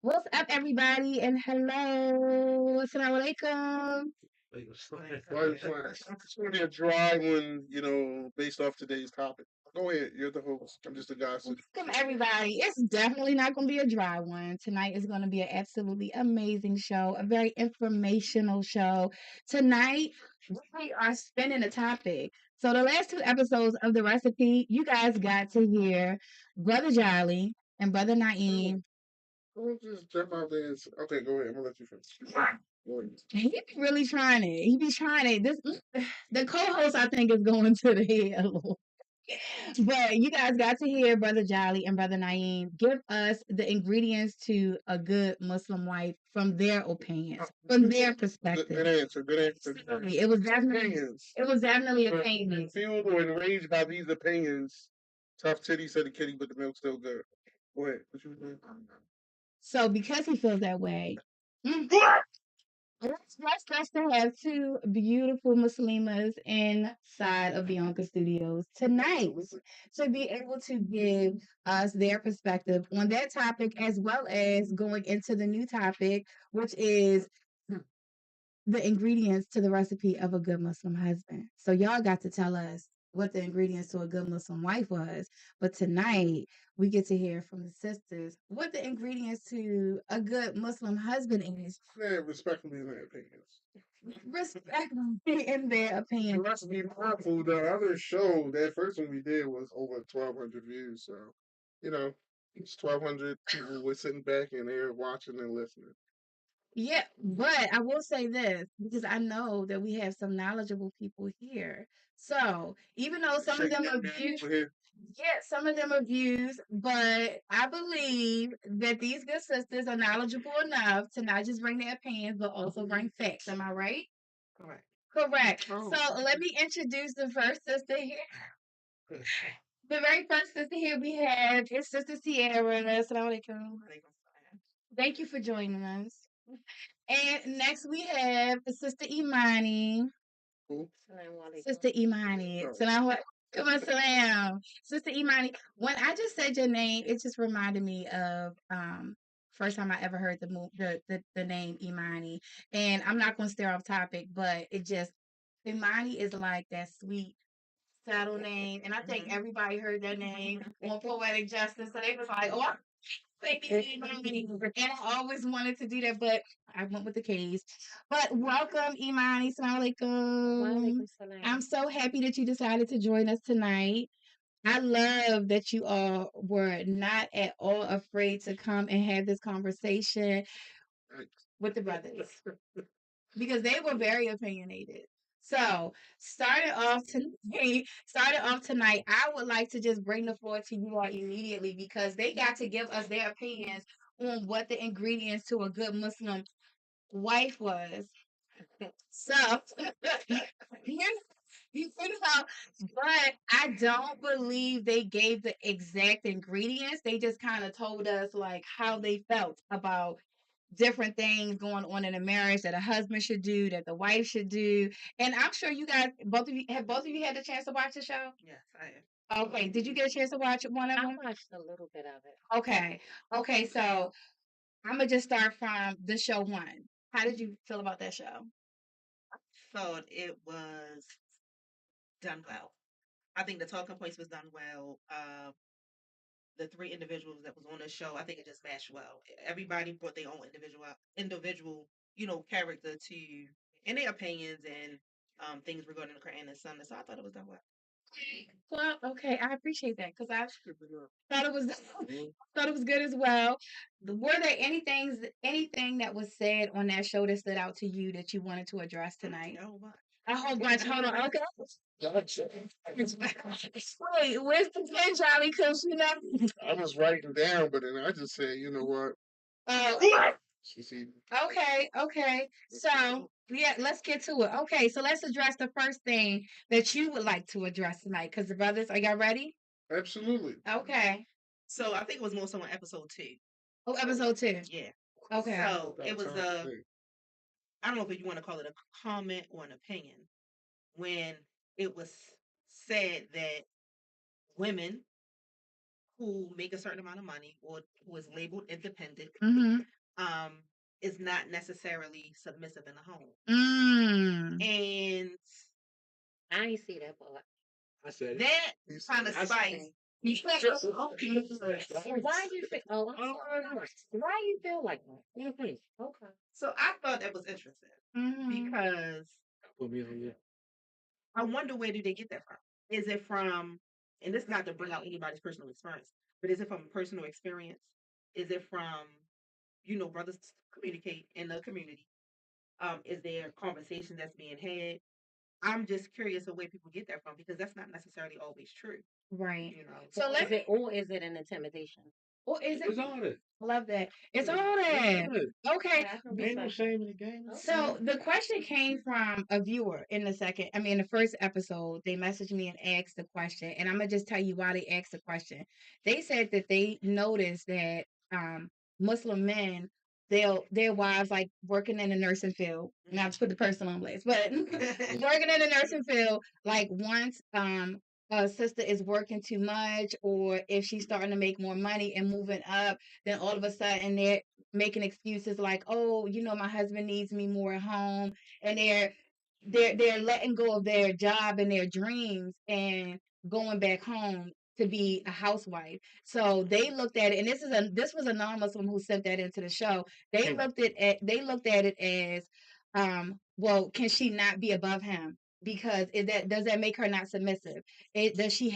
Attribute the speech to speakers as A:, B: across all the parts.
A: What's up, everybody? And hello. Assalamu alaikum.
B: It's going to be a dry one, based off today's topic. Go ahead. You're the host. I'm just a guy.
A: Welcome, everybody. It's definitely not going to be a dry one. Tonight is going to be an absolutely amazing show, a very informational show. Tonight, we are spinning a topic. So, the last two episodes of the recipe, you guys got to hear Brother Jolly and Brother Naeem.
B: Don't just jump out there and okay, go ahead. I'm going to let you finish. Go ahead.
A: He be really trying it. He be trying it. The co-host, I think, is going to the head a little. But you guys got to hear Brother Jolly and Brother Naeem give us the ingredients to a good Muslim wife from their opinions, from their perspective.
B: Good answer.
A: It was definitely opinions.
B: Fueled or enraged by these opinions, tough titty said the kitty, but the milk's still good. Go ahead. What you were saying?
A: So because he feels that way, let's blessed to have two beautiful Muslimas inside of Bianca Studios tonight to be able to give us their perspective on that topic, as well as going into the new topic, which is the ingredients to the recipe of a good Muslim husband. So y'all got to tell us what the ingredients to a good Muslim wife was. But tonight we get to hear from the sisters what the ingredients to a good Muslim husband is.
B: Yeah, respectfully in their opinions.
A: Respectfully in their opinion.
B: The recipe powerful. The other show, that first one we did was over 1,200 views. So, it's 1,200 people were sitting back and they're watching and listening.
A: Yeah, but I will say this because I know that we have some knowledgeable people here. So even though some of them are views, some of them are views, but I believe that these good sisters are knowledgeable enough to not just bring their opinions, but also bring facts. Am I right? Correct.
B: Oh.
A: So let me introduce the first sister here. The very first sister here we have is Sister Sierra. Assalamu alaikum. Thank you for joining us. And next we have Sister Imani.
B: Who?
A: Sister Imani. Salam. Sister Imani. When I just said your name, it just reminded me of first time I ever heard the name Imani. And I'm not gonna stay off topic, but Imani is like that sweet saddle name. And I think everybody heard that name on Poetic Justice. So they was like, oh, and I always wanted to do that, but I went with the K's. But welcome, Imani. Assalamu alaikum. I'm so happy that you decided to join us tonight. I love that you all were not at all afraid to come and have this conversation with the brothers because they were very opinionated. So, starting off tonight, I would like to just bring the floor to you all immediately because they got to give us their opinions on what the ingredients to a good Muslim wife was. So, but I don't believe they gave the exact ingredients. They just kind of told us like how they felt about different things going on in a marriage that a husband should do, that the wife should do. And I'm sure you guys, both of you had the chance to watch the show?
C: Yes, I have.
A: Okay. Did you get a chance to watch one of them?
C: I watched a little bit of it.
A: Okay. So I'm going to just start from the show one. How did you feel about that show?
C: I thought it was done well. I think the talking points was done well. The three individuals that was on the show, I think it just matched well. Everybody brought their own individual, character to in their opinions and things regarding the Quran and Sunnah. So I thought it was done well.
A: Well, okay, I appreciate that because I thought it was good as well. Were there anything that was said on that show that stood out to you that you wanted to address tonight?
C: No, but
A: A whole bunch. Hold on. Okay.
B: Gotcha.
A: Wait, where's the pen, Charlie? Because
B: I was writing down, but then I just said, you know what?
A: Okay. So yeah, let's get to it. Okay, so let's address the first thing that you would like to address tonight. Because the brothers, are y'all ready?
B: Absolutely.
A: Okay.
C: So I think it was more so on episode 2.
A: Oh, episode 2.
C: Yeah.
A: Okay.
C: So it was I don't know if you want to call it a comment or an opinion when it was said that women who make a certain amount of money or who is labeled independent
A: Mm-hmm.
C: is not necessarily submissive in the home.
A: Mm.
C: And
D: I ain't see that part.
E: I said it.
C: that
B: He's-
C: kind of
E: I
C: spice.
D: And why you feel? Oh, I'm sorry. Why you feel like that? Okay.
C: So I thought that was interesting
A: Mm-hmm.
C: because
E: Put me on, yeah.
C: I wonder where do they get that from? Is it from, and this is not to bring out anybody's personal experience, but is it from personal experience? Is it from, brothers communicate in the community? Is there conversation that's being had? I'm just curious of where people get that from because that's not necessarily always true.
A: Right.
D: So is it, or is it an intimidation?
A: Or is
E: It's
A: it?
E: all that.
A: Love that. It's all that. Okay.
D: Yeah, I can
E: Ain't no
D: respect.
E: shame in the game.
A: So the question came from a viewer in the first episode. They messaged me and asked the question, and I'm gonna just tell you why they asked the question. They said that they noticed that Muslim men, their wives like working in the nursing field. Not to put the person on list, but working in the nursing field, like once a sister is working too much, or if she's starting to make more money and moving up, then all of a sudden they're making excuses like, oh, my husband needs me more at home, and they're letting go of their job and their dreams and going back home to be a housewife. So they looked at it, and this was a non-Muslim who sent that into the show. They looked at it as, well, can she not be above him? Because does that make her not submissive? Did she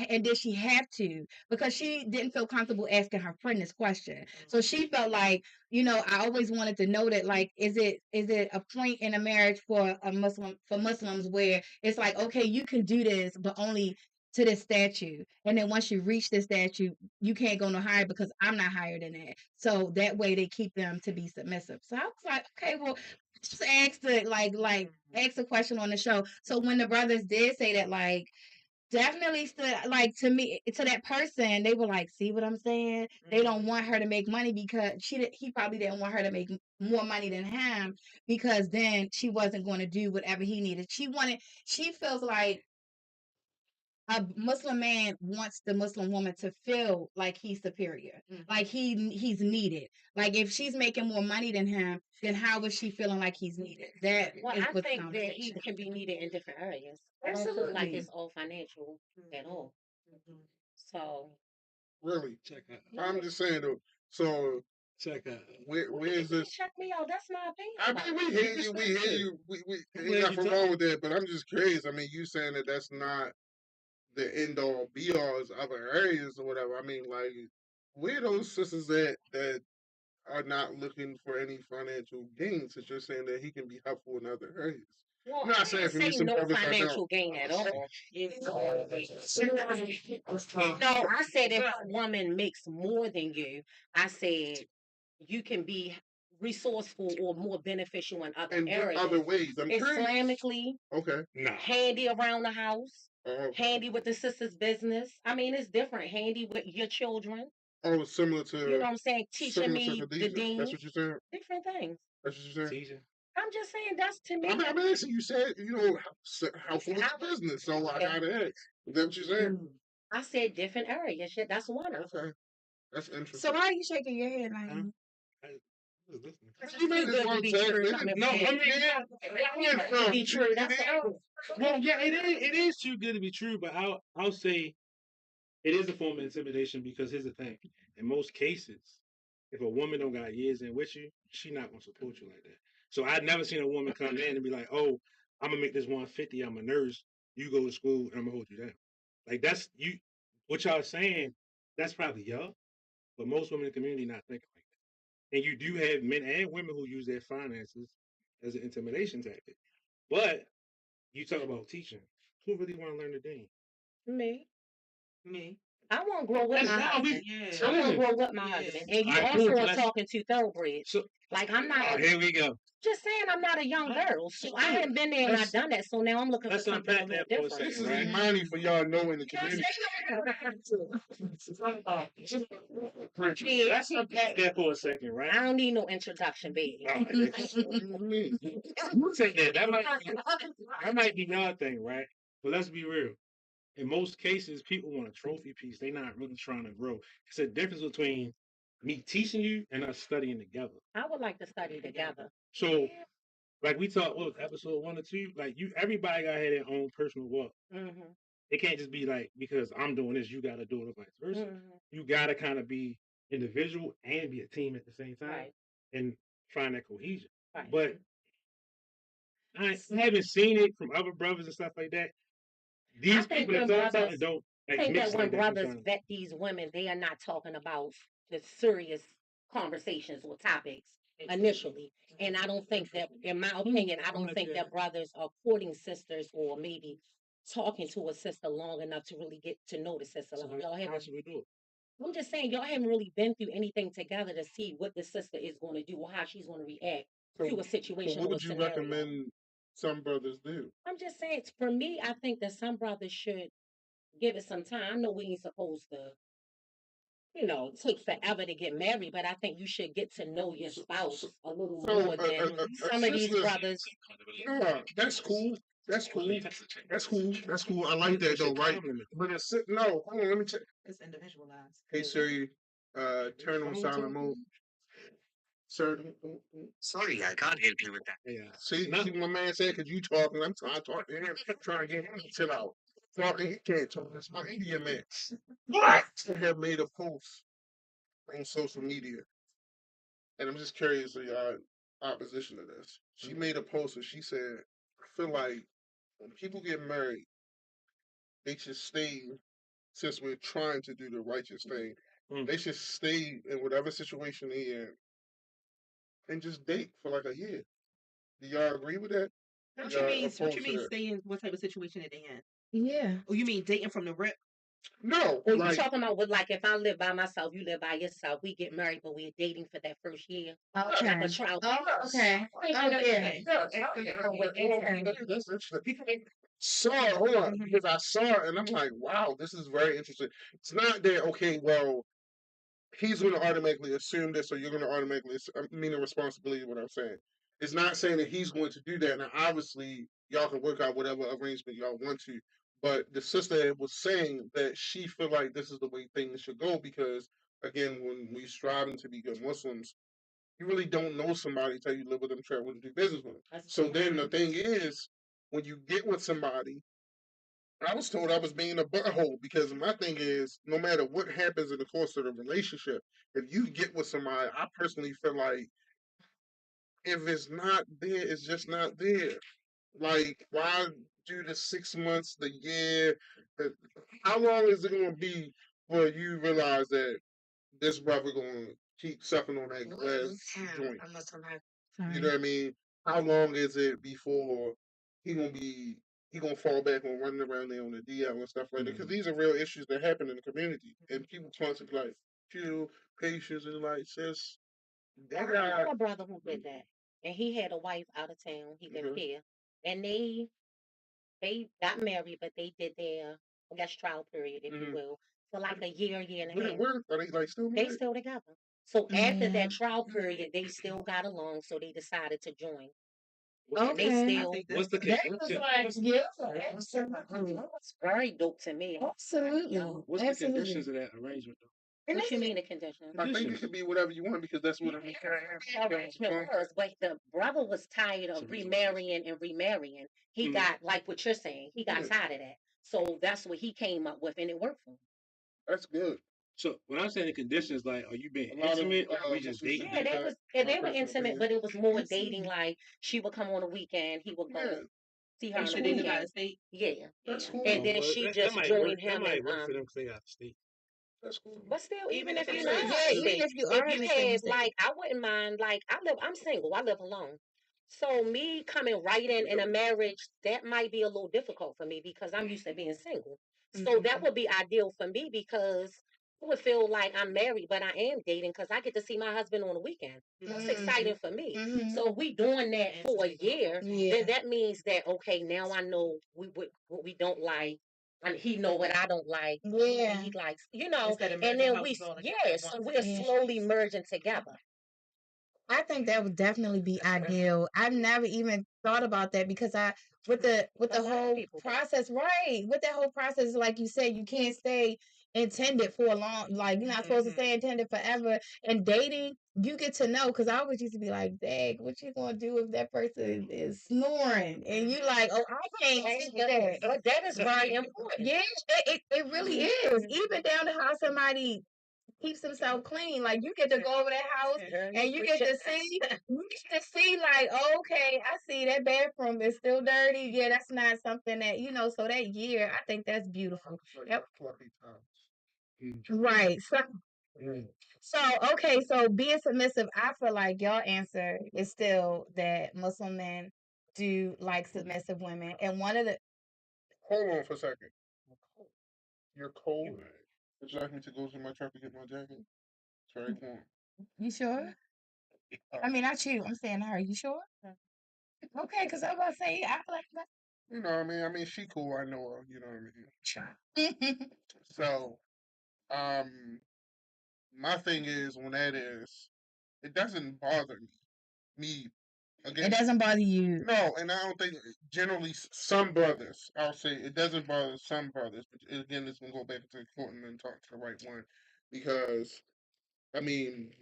A: have to? Because she didn't feel comfortable asking her friend this question. So she felt like, I always wanted to know that, like, is it a point in a marriage for Muslims where it's like, okay, you can do this, but only to this statue, and then once you reach this statue, you can't go no higher because I'm not higher than that. So that way they keep them to be submissive. So I was like, okay, well, just ask ask a question on the show. So when the brothers did say that, like, definitely stood like to me, to that person, they were like, see what I'm saying? They don't want her to make money because he probably didn't want her to make more money than him, because then she wasn't going to do whatever he needed. She feels like a Muslim man wants the Muslim woman to feel like he's superior, like he's needed. Like if she's making more money than him, then how is she feeling like he's needed?
D: Well, I think that he can be needed in different areas. I don't feel like it's all financial at all. So
B: Really?
E: Check out.
B: I'm just saying though. So
E: Check out.
B: where is this?
D: check me out. That's my
B: I
D: opinion.
B: mean, we hear you. We hear you. We
E: glad
B: ain't
E: you
B: nothing wrong with that. But I'm just curious. I mean, you saying that that's not the end all be all as other areas or whatever. I mean, like, where those sisters that are not looking for any financial gains? That you're saying that he can be helpful in other areas.
D: Well,
B: I'm not
D: I
B: saying
D: didn't
B: for me
D: say
B: some
D: no
B: brothers I
D: financial
B: don't.
D: gain at all. No, I said if a woman makes more than you, I said you can be resourceful or more beneficial in other
B: In what
D: areas.
B: other ways? I'm curious.
D: Islamically,
B: Okay.
E: Nah.
D: handy around the house,
B: Oh,
D: handy with the sister's business. I mean, it's different. Handy with your children.
B: oh, similar
D: You know
B: to
D: what I'm saying? Teaching
B: similar to
D: me the
B: Khadijah.
D: deen.
B: That's what you're saying.
D: Different things.
B: That's what you're saying.
E: Teacher.
D: I'm just saying that's to me.
B: I'm asking. You said helpful with the business, so I gotta ask. Is that what you're saying?
D: I said different areas. Shit, that's one of them.
B: Okay, that's interesting.
A: So why are you shaking your head, like?
E: I was listening.
B: You made this one tag.
E: No, I mean,
D: To be true. That's all.
E: well, yeah, it is too good to be true, but I'll say it is a form of intimidation because here's the thing. In most cases, if a woman don't got years in with you, she not gonna support you like that. So I've never seen a woman come in and be like, oh, I'm gonna make this 150, I'm a nurse, you go to school, and I'm gonna hold you down. Like that's you what y'all saying, that's probably y'all, but most women in the community not thinking like that. And you do have men and women who use their finances as an intimidation tactic. But you talk about teaching. Who really want to learn the deen?
D: Me.
C: Me.
D: I want to grow with my husband.
C: Yeah.
D: I want to grow with my husband. And you
E: Alright,
D: also
E: cool,
D: are
E: let's-
D: talking to thoroughbred.
E: So
D: Like I'm not
E: here we go.
D: just saying I'm not a young girl. So I haven't been there and I've done that. So now I'm looking for
E: let's
D: something a
E: unpack
D: little
E: that for a
D: different.
B: This is
E: Right.
B: Imani for y'all know in the community.
E: Let's unpack that for a second, right?
D: I don't need no introduction, baby.
E: All right. What do you mean? You say that might be your thing, right? But let's be real. in most cases, people want a trophy piece. They're not really trying to grow. It's a difference between me teaching you and us studying together.
D: I would like to study together.
E: So, like we talked, what was episode 1 or 2? Like everybody got to have their own personal walk.
D: Mm-hmm.
E: It can't just be like, because I'm doing this, you got to do it, or vice versa.
D: Mm-hmm.
E: You got to kind of be individual and be a team at the same time,
D: Right.
E: and find that cohesion.
D: Right.
E: But I haven't seen it from other brothers and stuff like that. These people that talk about it don't.
D: I think that when brothers vet these women, they are not talking about the serious conversations or topics initially. And I don't think that, in my opinion, I don't think that brothers are courting sisters or maybe talking to a sister long enough to really get to know the sister. Like, y'all haven't, I'm just saying, y'all haven't really been through anything together to see what the sister is going to do or how she's going to react to a situation.
B: So what would you recommend some brothers do?
D: I'm just saying, for me, I think that some brothers should give it some time. I know we ain't supposed to, take forever to get married, but I think you should get to know your spouse a little more than some of these brothers.
B: Yeah, that's cool. That's cool. That's cool. That's cool. I like that though, right? But it's no. Hold on, let me check.
C: It's individualized.
B: Hey Siri, turn on silent mode. Sir,
F: sorry, I can't help you with that.
B: Yeah. See my man said, because you talking, I'm trying to talk to him, trying to get him to chill out. Talking, he can't talk. That's my Indian man. What? I have made a post on social media, and I'm just curious of your opposition to this. She made a post and she said, I feel like when people get married, they should stay, since we're trying to do the righteous thing, they should stay in whatever situation they're in and just date for like a year. Do y'all agree with that?
C: What you mean stay in what type of situation that they in?
A: Yeah.
C: Oh, you mean dating from the rip?
B: No.
D: Or you talking about with, like, if I live by myself, you live by yourself, we get married, but we're dating for that first year.
A: Okay.
D: Like a trial.
A: Oh, okay. Oh, yeah.
B: That's interesting. Hold on, because I saw it and I'm like, wow, this is very interesting. It's not that, okay, well, he's going to automatically assume this, or you're going to automatically mean the responsibility of what I'm saying. It's not saying that he's going to do that. Now, obviously, y'all can work out whatever arrangement y'all want to. But the sister was saying that she feel like this is the way things should go because, again, when we striving to be good Muslims, you really don't know somebody until you live with them, travel and do business with them. So then the thing is, when you get with somebody, I was told I was being a butthole because my thing is, no matter what happens in the course of the relationship, if you get with somebody, I personally feel like if it's not there, it's just not there. Like, why do the 6 months, the year? How long is it going to be before you realize that this brother going to keep sucking on that glass joint? You know what I mean? How long is it before he gonna fall back on running around there on the DL and stuff like that? Because these are real issues that happen in the community, and people constantly like, chill, patience, and like, sis.
D: I have a brother who did that, and he had a wife out of town. He lived here, and they got married, but they did their, I guess, trial period, if you will, for like a year and a half.
B: Are they like still
D: married? They still together. So after that trial period, they still got along, so they decided to join.
A: Okay.
D: They still.
E: What's the connection?
D: It's very dope to me.
A: Absolutely.
E: What's the conditions of that arrangement, though?
D: What you mean the conditions?
B: I think it could be whatever you want because that's what it
D: was. But the brother was tired of remarrying. He got, like what you're saying, he got tired of that. So that's what he came up with, and it worked for him.
B: That's good.
E: So when I'm saying the conditions, like, are you being intimate or are we just dating?
D: Yeah, they were intimate, but it was more dating. Like, she would come on the weekend, he would go see her.
C: They live out of state.
D: Yeah.
B: Cool.
D: And then she just joined him.
E: That might work for them because they out of state.
B: That's cool.
D: But still, even if you're not,
A: even if you are in the same state.
D: like, I wouldn't mind. Like, I'm single. I live alone. So me coming right in a marriage, that might be a little difficult for me because I'm used to being single. So that would be ideal for me because I would feel like I'm married, but I am dating because I get to see my husband on the weekend. That's exciting for me. So if we doing that for a year, then that means that, okay, now I know what we don't like. And he know what I don't like.
A: Yeah.
D: And he likes, and then so we're slowly merging together.
A: I think that would definitely be ideal. I've never even thought about that because with the
D: A lot of
A: whole
D: people do.
A: process, right? With that whole process, like you said, you can't stay intended for a long, like you're not supposed to stay intended forever. And dating, you get to know, because I always used to be like, dang, what you gonna do if that person is snoring? And you like, oh, I can't take that.
D: But that is very important.
A: Yeah, it really is. Even down to how somebody keeps himself clean. Like you get to go over that house and you get to see like, oh, okay, I see that bathroom is still dirty. Yeah, that's not something that, so that year, I think that's beautiful. Yep. Right. So okay, so being submissive, I feel like your answer is still that Muslim men do like submissive women. And one of the
B: Hold on for a second. You're cold? Would you like me to go to my truck to get my jacket? It's very warm.
A: You sure? I mean, not you. I'm saying her. You sure? Okay, because I'm about to say, I feel like that.
B: You know what I mean? I mean, she cool. I know her. You know what I mean? So, my thing is, when that is, it doesn't bother me. Again,
A: It doesn't bother you.
B: no, and I don't think generally some brothers. I'll say it doesn't bother some brothers, but again, it's gonna go back to the court and then talk to the right one, because I mean,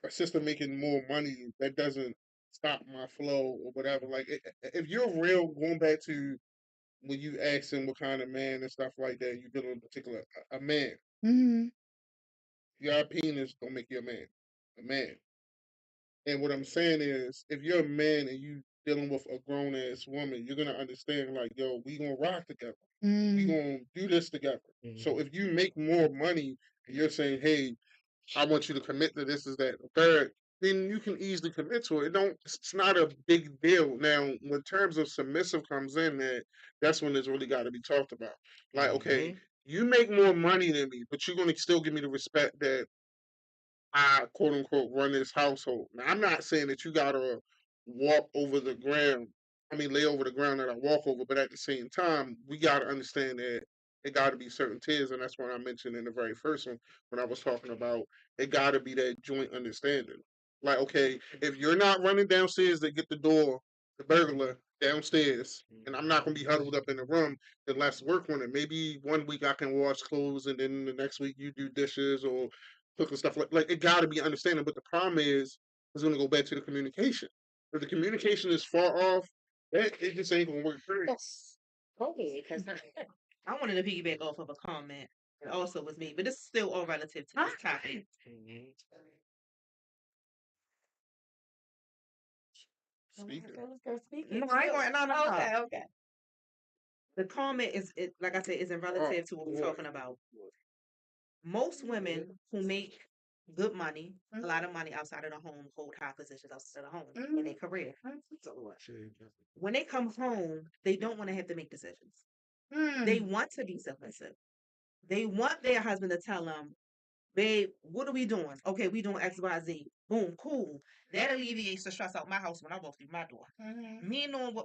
B: a sister making more money, that doesn't stop my flow or whatever. Like, if you're real, going back to when you ask him what kind of man and stuff like that, you dealing with particular a man.
A: Mm-hmm.
B: Your penis don't make you a man. And what I'm saying is, if you're a man and you dealing with a grown ass woman, you're gonna understand like, yo, we gonna rock together. We gonna do this together. So if you make more money and you're saying, hey, I want you to commit to this, is that, third, then you can easily commit to it. It's not a big deal. Now, when terms of submissive comes in, that's when it's really got to be talked about. Like, okay, you make more money than me, but you're gonna still give me the respect that I, quote unquote, run this household. Now, I'm not saying that you gotta walk over the ground. I mean, lay over the ground that I walk over, but at the same time, we gotta understand that it gotta be certain tiers, and that's what I mentioned in the very first one when I was talking about it gotta be that joint understanding. Like, okay, if you're not running downstairs to get the burglar downstairs, and I'm not gonna be huddled up in the room, then let's work on it. Maybe one week I can wash clothes, and then the next week you do dishes or cooking stuff like it got to be understanding. But the problem is, it's going to go back to the communication. If the communication is far off, it just ain't going to work. Period.
D: Okay, because
C: I wanted to piggyback off of a comment that also was made, but it's still all relative to this topic. No, I ain't going. No.
A: Okay.
C: The comment is, like I said, isn't relative to what we're talking about. Most women who make good money, a lot of money outside of the home, hold high positions outside of the home in their career. When they come home, they don't want to have to make decisions. They want to be submissive. They want their husband to tell them, babe, what are we doing? Okay, we doing X, Y, Z. Boom, cool. That alleviates the stress out my house when I walk through my door. Me knowing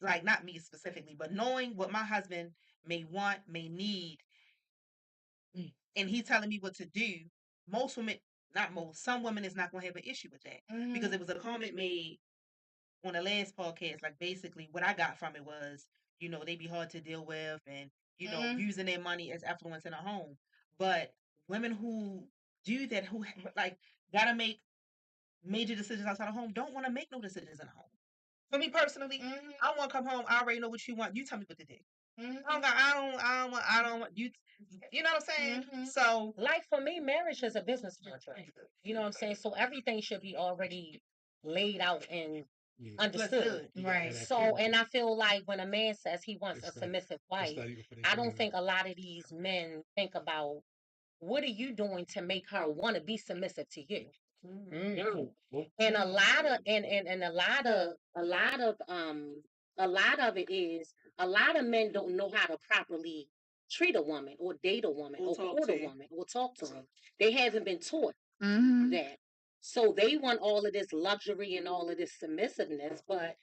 C: like not me specifically, but knowing what my husband may want, may need, and he telling me what to do. Most women, not most, some women is not going to have an issue with that, because it was a comment made on the last podcast. Like basically, what I got from it was, they be hard to deal with, and using their money as affluence in a home. But women who do that, who like gotta make major decisions outside of home, don't want to make no decisions in a home. For me personally, I want to come home. I already know what you want. You tell me what to do. I don't want you. You know what I'm saying? So,
D: like for me, marriage is a business contract. You know what I'm saying? So everything should be already laid out and understood.
A: Right.
D: So, and I feel like when a man says he wants a submissive wife, I don't think a lot of these men think about what are you doing to make her want to be submissive to you. And a lot of and a lot of it is a lot of men don't know how to properly treat a woman or date a woman or court a woman or talk to them. They haven't been taught that. So they want all of this luxury and all of this submissiveness, but I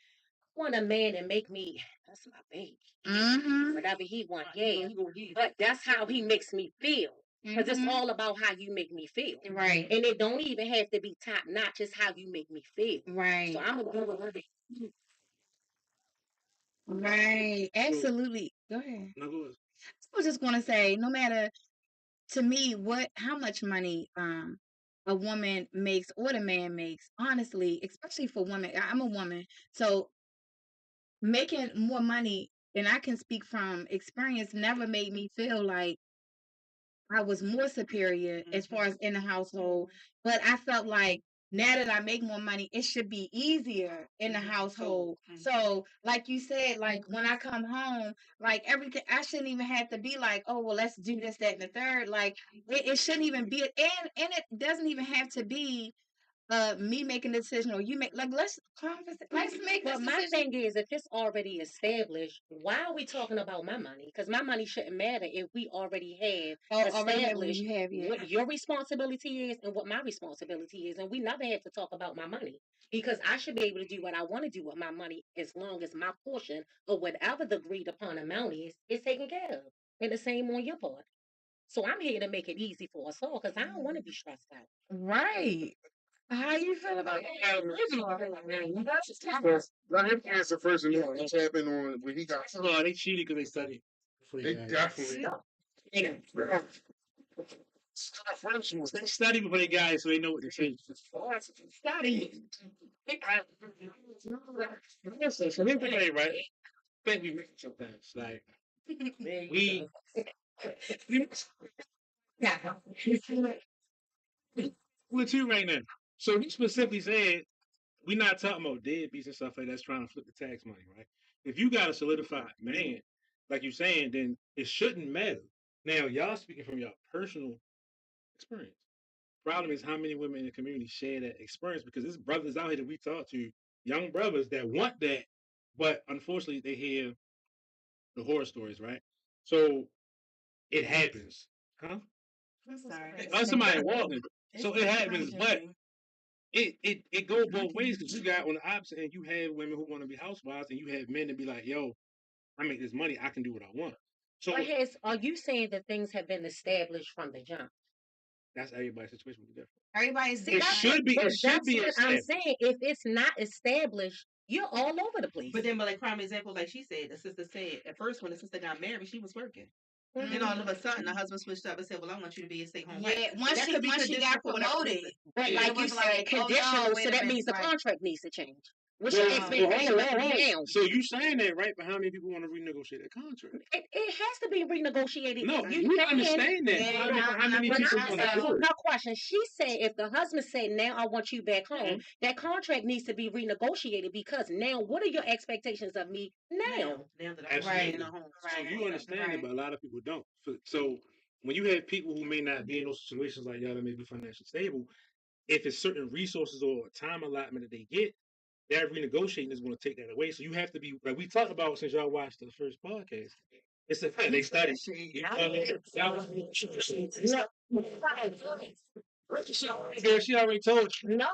D: want a man to make me, that's my baby. Whatever he want, yeah. But that's how he makes me feel. Because it's all about how you make me feel.
A: Right.
D: And it don't even have to be top notch. It's how you make me feel.
A: Right.
D: So I'm going to do whatever.
A: Right.
E: So
A: Absolutely. Go ahead.
E: now go ahead.
A: I was just gonna say, no matter to me how much money a woman makes or the man makes, honestly, especially for women. I'm a woman, so making more money, and I can speak from experience, never made me feel like I was more superior as far as in the household, but I felt like now that I make more money, it should be easier in the household. So, like you said, like when I come home, like everything, I shouldn't even have to be like, oh, well, let's do this, that, and the third. Like it shouldn't even be, and it doesn't even have to be me making the decision or you make like let's make this
D: But my
A: decision.
D: thing is, if it's already established, why are we talking about my money? Because my money shouldn't matter if we already have
A: Already have what
D: established
A: you have, yeah.
D: what your responsibility is and what my responsibility is. And we never have to talk about my money because I should be able to do what I want to do with my money as long as my portion or whatever the agreed upon amount is taken care of. And the same on your part. So I'm here to make it easy for us all because I don't want to be stressed out.
A: Right. How you feel about
B: Let him answer first, and then what happened on when he got.
E: Oh, they cheated because they studied. before
B: They
E: got it.
B: definitely.
E: They study before they got it, so they know what to say.
A: study?
E: So here's the thing, right? I think we make it sometimes. Like we we're two right now. So he specifically said we're not talking about deadbeats and stuff like that's trying to flip the tax money, right? If you got a solidified man, like you're saying, then it shouldn't matter. Now, y'all speaking from your personal experience. Problem is how many women in the community share that experience because there's brothers out here that we talk to, young brothers that want that, but unfortunately they hear the horror stories, right? So it happens. Huh?
A: I'm sorry.
E: Or somebody walking. So it happens, but it goes both ways because you got on the opposite end, you have women who want to be housewives and you have men that be like, yo, I make this money, I can do what I want. So
D: But are you saying that things have been established from the jump?
E: that's everybody's situation will be different.
A: Everybody's
D: See,
E: It should be. It should
D: that's
E: be
D: what I'm
E: established.
D: saying. If it's not established, you're all over the place.
C: But then, like prime example, like she said, the sister said at first when the sister got married, she was working. Then all of a sudden, the husband switched up and said, "Well, I want you to be a stay-home wife."
A: Yeah, once
C: That could be
A: she got
C: conditional for whatever
A: promoted,
C: reason.
D: But
A: it
D: like you
A: was
D: said,
A: like, oh, no,
D: conditional,
A: wait
D: so
A: a
D: that
A: minute,
D: means the
A: right.
D: contract needs to change. What's your
E: Well,
D: expectation now?
E: So you saying that, right? But how many people want to renegotiate that contract?
D: It has to be renegotiated.
E: No,
D: If you
E: we
D: can,
E: understand that.
A: Yeah,
E: I don't know
A: no,
E: how many
D: but
E: people
D: I'm
E: want to
D: saying
E: do it.
D: her question. She said if the husband said, "Now I want you back home," that contract needs to be renegotiated because now what are your expectations of me now?
C: Now that I'm
E: Absolutely.
C: in a home,
E: So you understand it, but a lot of people don't. So when you have people who may not be in those situations like y'all that may be financially stable, if it's certain resources or time allotment that they get, that renegotiating is going to take that away. So you have to be like we talked about since y'all watched the first podcast. It's a fact they study. Girl, she already told you.
D: No.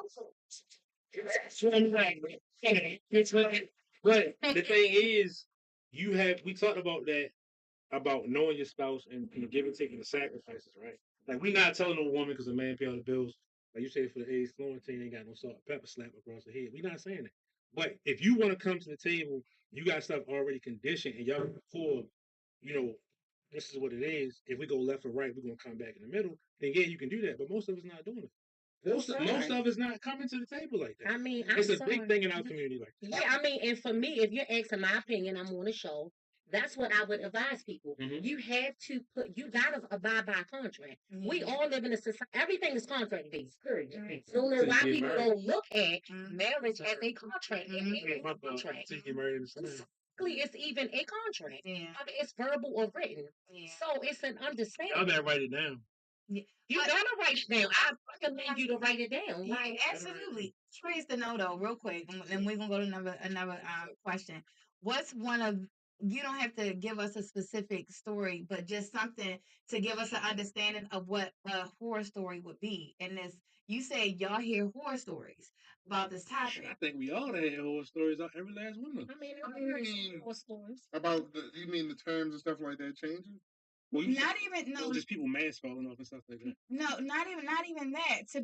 E: But the thing is, we talked about that about knowing your spouse and giving, taking the sacrifices, right? Like we're not telling no woman because a man pay all the bills. Like you say for the AIDS quarantine, ain't got no salt and pepper slap across the head. We're not saying that. But if you want to come to the table, you got stuff already conditioned, and y'all before, this is what it is. If we go left or right, we're gonna come back in the middle. Then yeah, you can do that. But most of us not doing it. Most of us not coming to the table like that.
D: I mean,
E: it's a big thing in our community like that.
D: Yeah, I mean, and for me, if you're asking my opinion, I'm on a show. That's what I would advise people. You have to you gotta abide by a contract. We all live in a society. Everything is contract based. So know why people don't look at marriage as a contract. Basically, it's even a contract. I mean, it's verbal or written. So it's an understanding.
E: Y'all better write it down.
D: You gotta write it down. I recommend you to write it down.
A: Yeah, absolutely. Curious to know though, real quick, and we're gonna go to another question. What's one of you don't have to give us a specific story, but just something to give us an understanding of what a horror story would be. And this, you say y'all hear horror stories about this topic.
E: I think we all had horror stories out every last one of them.
D: I mean, horror stories.
B: About you mean the terms and stuff like that changing?
A: not even no.
E: Just people masks falling off and stuff like that.
A: No, not even that. To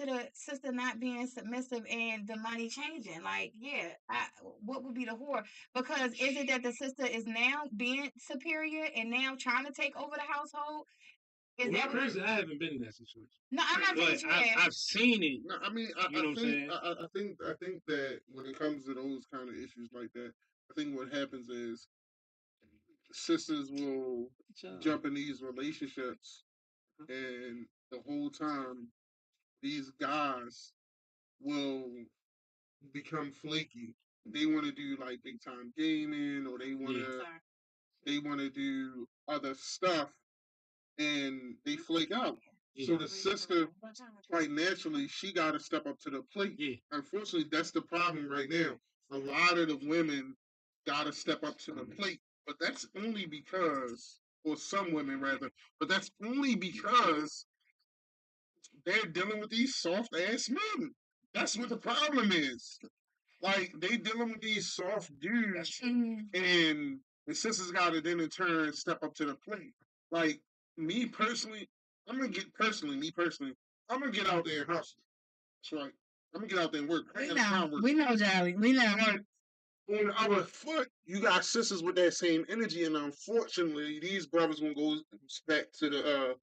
A: the sister not being submissive and the money changing. Like, yeah, what would be the horror? Because is it that the sister is now being superior and now trying to take over the household?
E: Well, me personally, I haven't been in that situation.
A: No, I'm not saying you have.
E: I've seen it.
B: No, I mean, I think that when it comes to those kind of issues like that, I think what happens is sisters will jump in these relationships, and the whole time these guys will become flaky. They want to do like big time gaming, or they want to do other stuff, and they flake out. So the sister, quite naturally, she got to step up to the plate.
E: Yeah.
B: Unfortunately, that's the problem right now. A lot of the women got to step up to the plate, but that's only because, or some women rather, but that's only because they're dealing with these soft ass men. That's what the problem is. Like, they dealing with these soft dudes, and the sisters got to then in turn step up to the plate. Like, me personally, I'm gonna get out there and hustle. That's right. I'm gonna get out there and work.
A: We know, Jolly. We know.
B: But on the other foot, you got sisters with that same energy, and unfortunately, these brothers gonna go back to the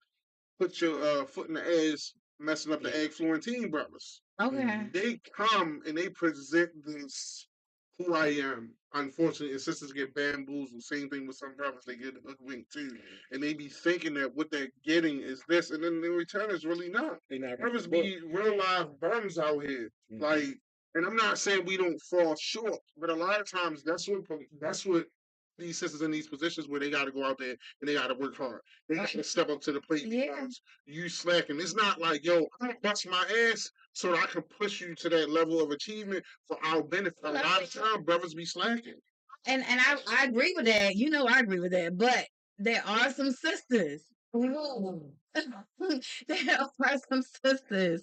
B: put your foot in the ass, messing up the egg Florentine brothers.
A: Okay.
B: They come and they present this who I am. Unfortunately, and sisters get bamboozled. Same thing with some brothers. They get hoodwinked too. And they be thinking that what they're getting is this, and then the return is really not. Brothers be real live bums out here. Mm-hmm. Like, and I'm not saying we don't fall short, but a lot of times that's what these sisters in these positions where they got to go out there and they got to work hard. They got to step up to the plate because you slacking. It's not like, yo, I bust my ass so that I can push you to that level of achievement for our benefit. A lot of times, brothers be slacking.
A: And I agree with that. You know, I agree with that. But there are some sisters. There are some sisters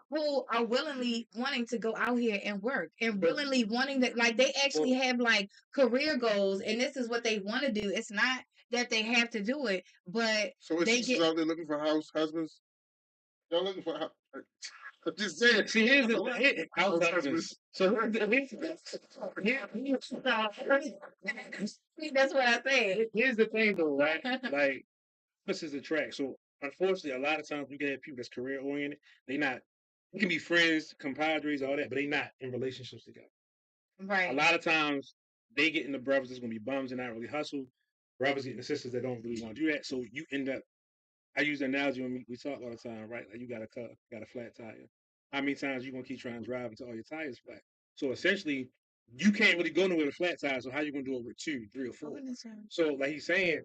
A: who are willingly wanting to go out here and work and willingly wanting to, like, they actually have like career goals, and this is what they want to do. It's not that they have to do it, but
B: so they get out there looking for house husbands. Y'all looking for I'm just saying.
E: See, here's the house husbands. So
A: that's what I said.
E: Here's the thing, though, right? Like, this is the track. So unfortunately, a lot of times you get people that's career oriented. They can be friends, compadres, all that, but they not in relationships together.
A: Right.
E: A lot of times they get into brothers that's gonna be bums and not really hustle. Brothers getting the sisters that don't really want to do that. So you end up. I use the analogy when we talk all the time, right? Like, you got a flat tire. How many times you gonna keep trying to drive until all your tires flat? So essentially, you can't really go nowhere with a flat tire. So how you gonna do it with 2, 3, or 4? So like he's saying,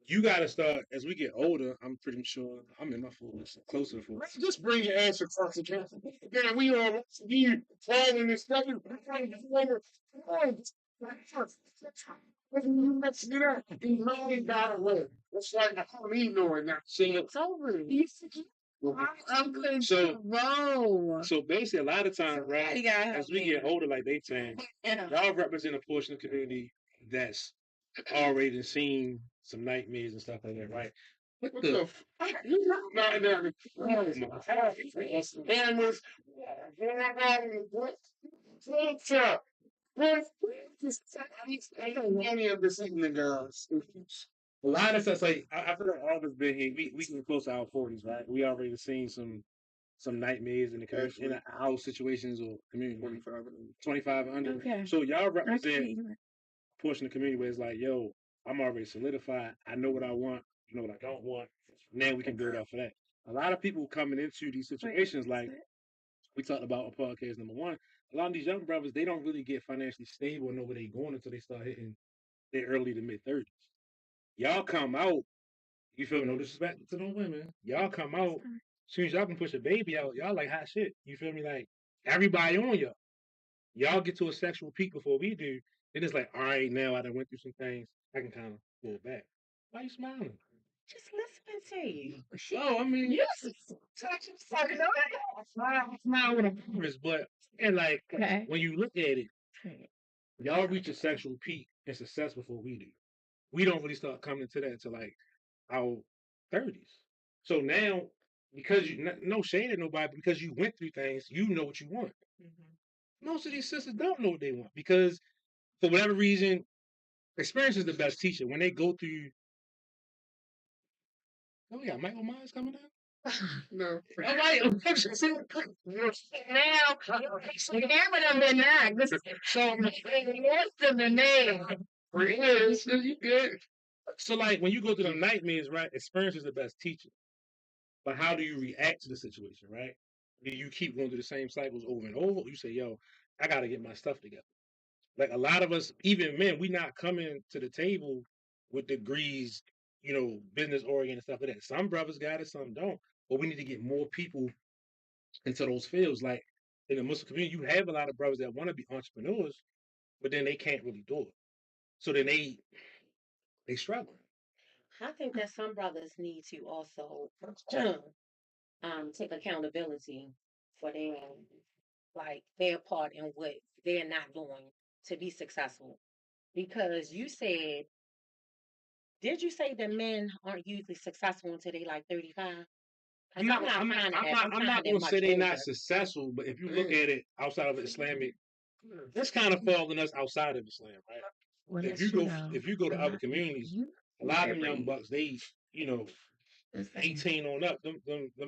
E: you gotta start as we get older. I'm pretty sure I'm in my 40s, closer to 40.
B: Just bring your ass across the country. Yeah, we all you falling and stuff. Let's get up. These men got away. It's like I don't even know it now. See, it's over.
E: So basically, a lot of times, right, as we get older, like they saying, y'all represent a portion of the community that's already seen some nightmares and stuff like that, right? What the A lot of stuff, like I feel like all of us been here. We can close to our 40s, right? We already seen some nightmares in the community, in the house situations or community. 25 and under. Okay. So y'all represent a portion of the community where it's like, yo, I'm already solidified. I know what I want. You know what I don't want. Now we can build off of that. A lot of people coming into these situations, like we talked about on podcast number 1, a lot of these young brothers, they don't really get financially stable and know where they're going until they start hitting their early to mid 30s. Y'all come out, you feel me? No disrespect to those women. Y'all come out, as soon as y'all can push a baby out, y'all like hot shit. You feel me? Like, everybody on y'all. Y'all get to a sexual peak before we do. Then it's like, all right, now I done went through some things. I can kind of pull back. Why are you smiling?
C: Just listening to you.
E: Oh, I mean, you smile with a purpose, but and like when you look at it, y'all reach a sexual peak and success before we do. We don't really start coming to that until like our 30s. So now, because you no shade at nobody, but because you went through things, you know what you want. Most of these sisters don't know what they want because for whatever reason, experience is the best teacher. When they go through, oh yeah, Michael Myers coming down.
B: No.
A: Now, the camera done been knocked. So, most of the name.
E: You good? So like when you go through the nightmares, right? Experience is the best teacher. But how do you react to the situation, right? Do you keep going through the same cycles over and over? Or you say, yo, I gotta get my stuff together. Like a lot of us, even men, we not coming to the table with degrees, business oriented stuff like that. Some brothers got it, some don't. But we need to get more people into those fields. Like in the Muslim community, you have a lot of brothers that want to be entrepreneurs, but then they can't really do it. So then they struggle.
D: I think that some brothers need to also take accountability for their part in what they're not doing to be successful. Because did you say that men aren't usually successful until they like 35?
E: I'm not going to say they're not successful, but if you look at it outside of Islamic, this kind of falls on us outside of Islam, right?
A: Well,
E: If you go to other communities, a lot of them young bucks, they 18 on up, them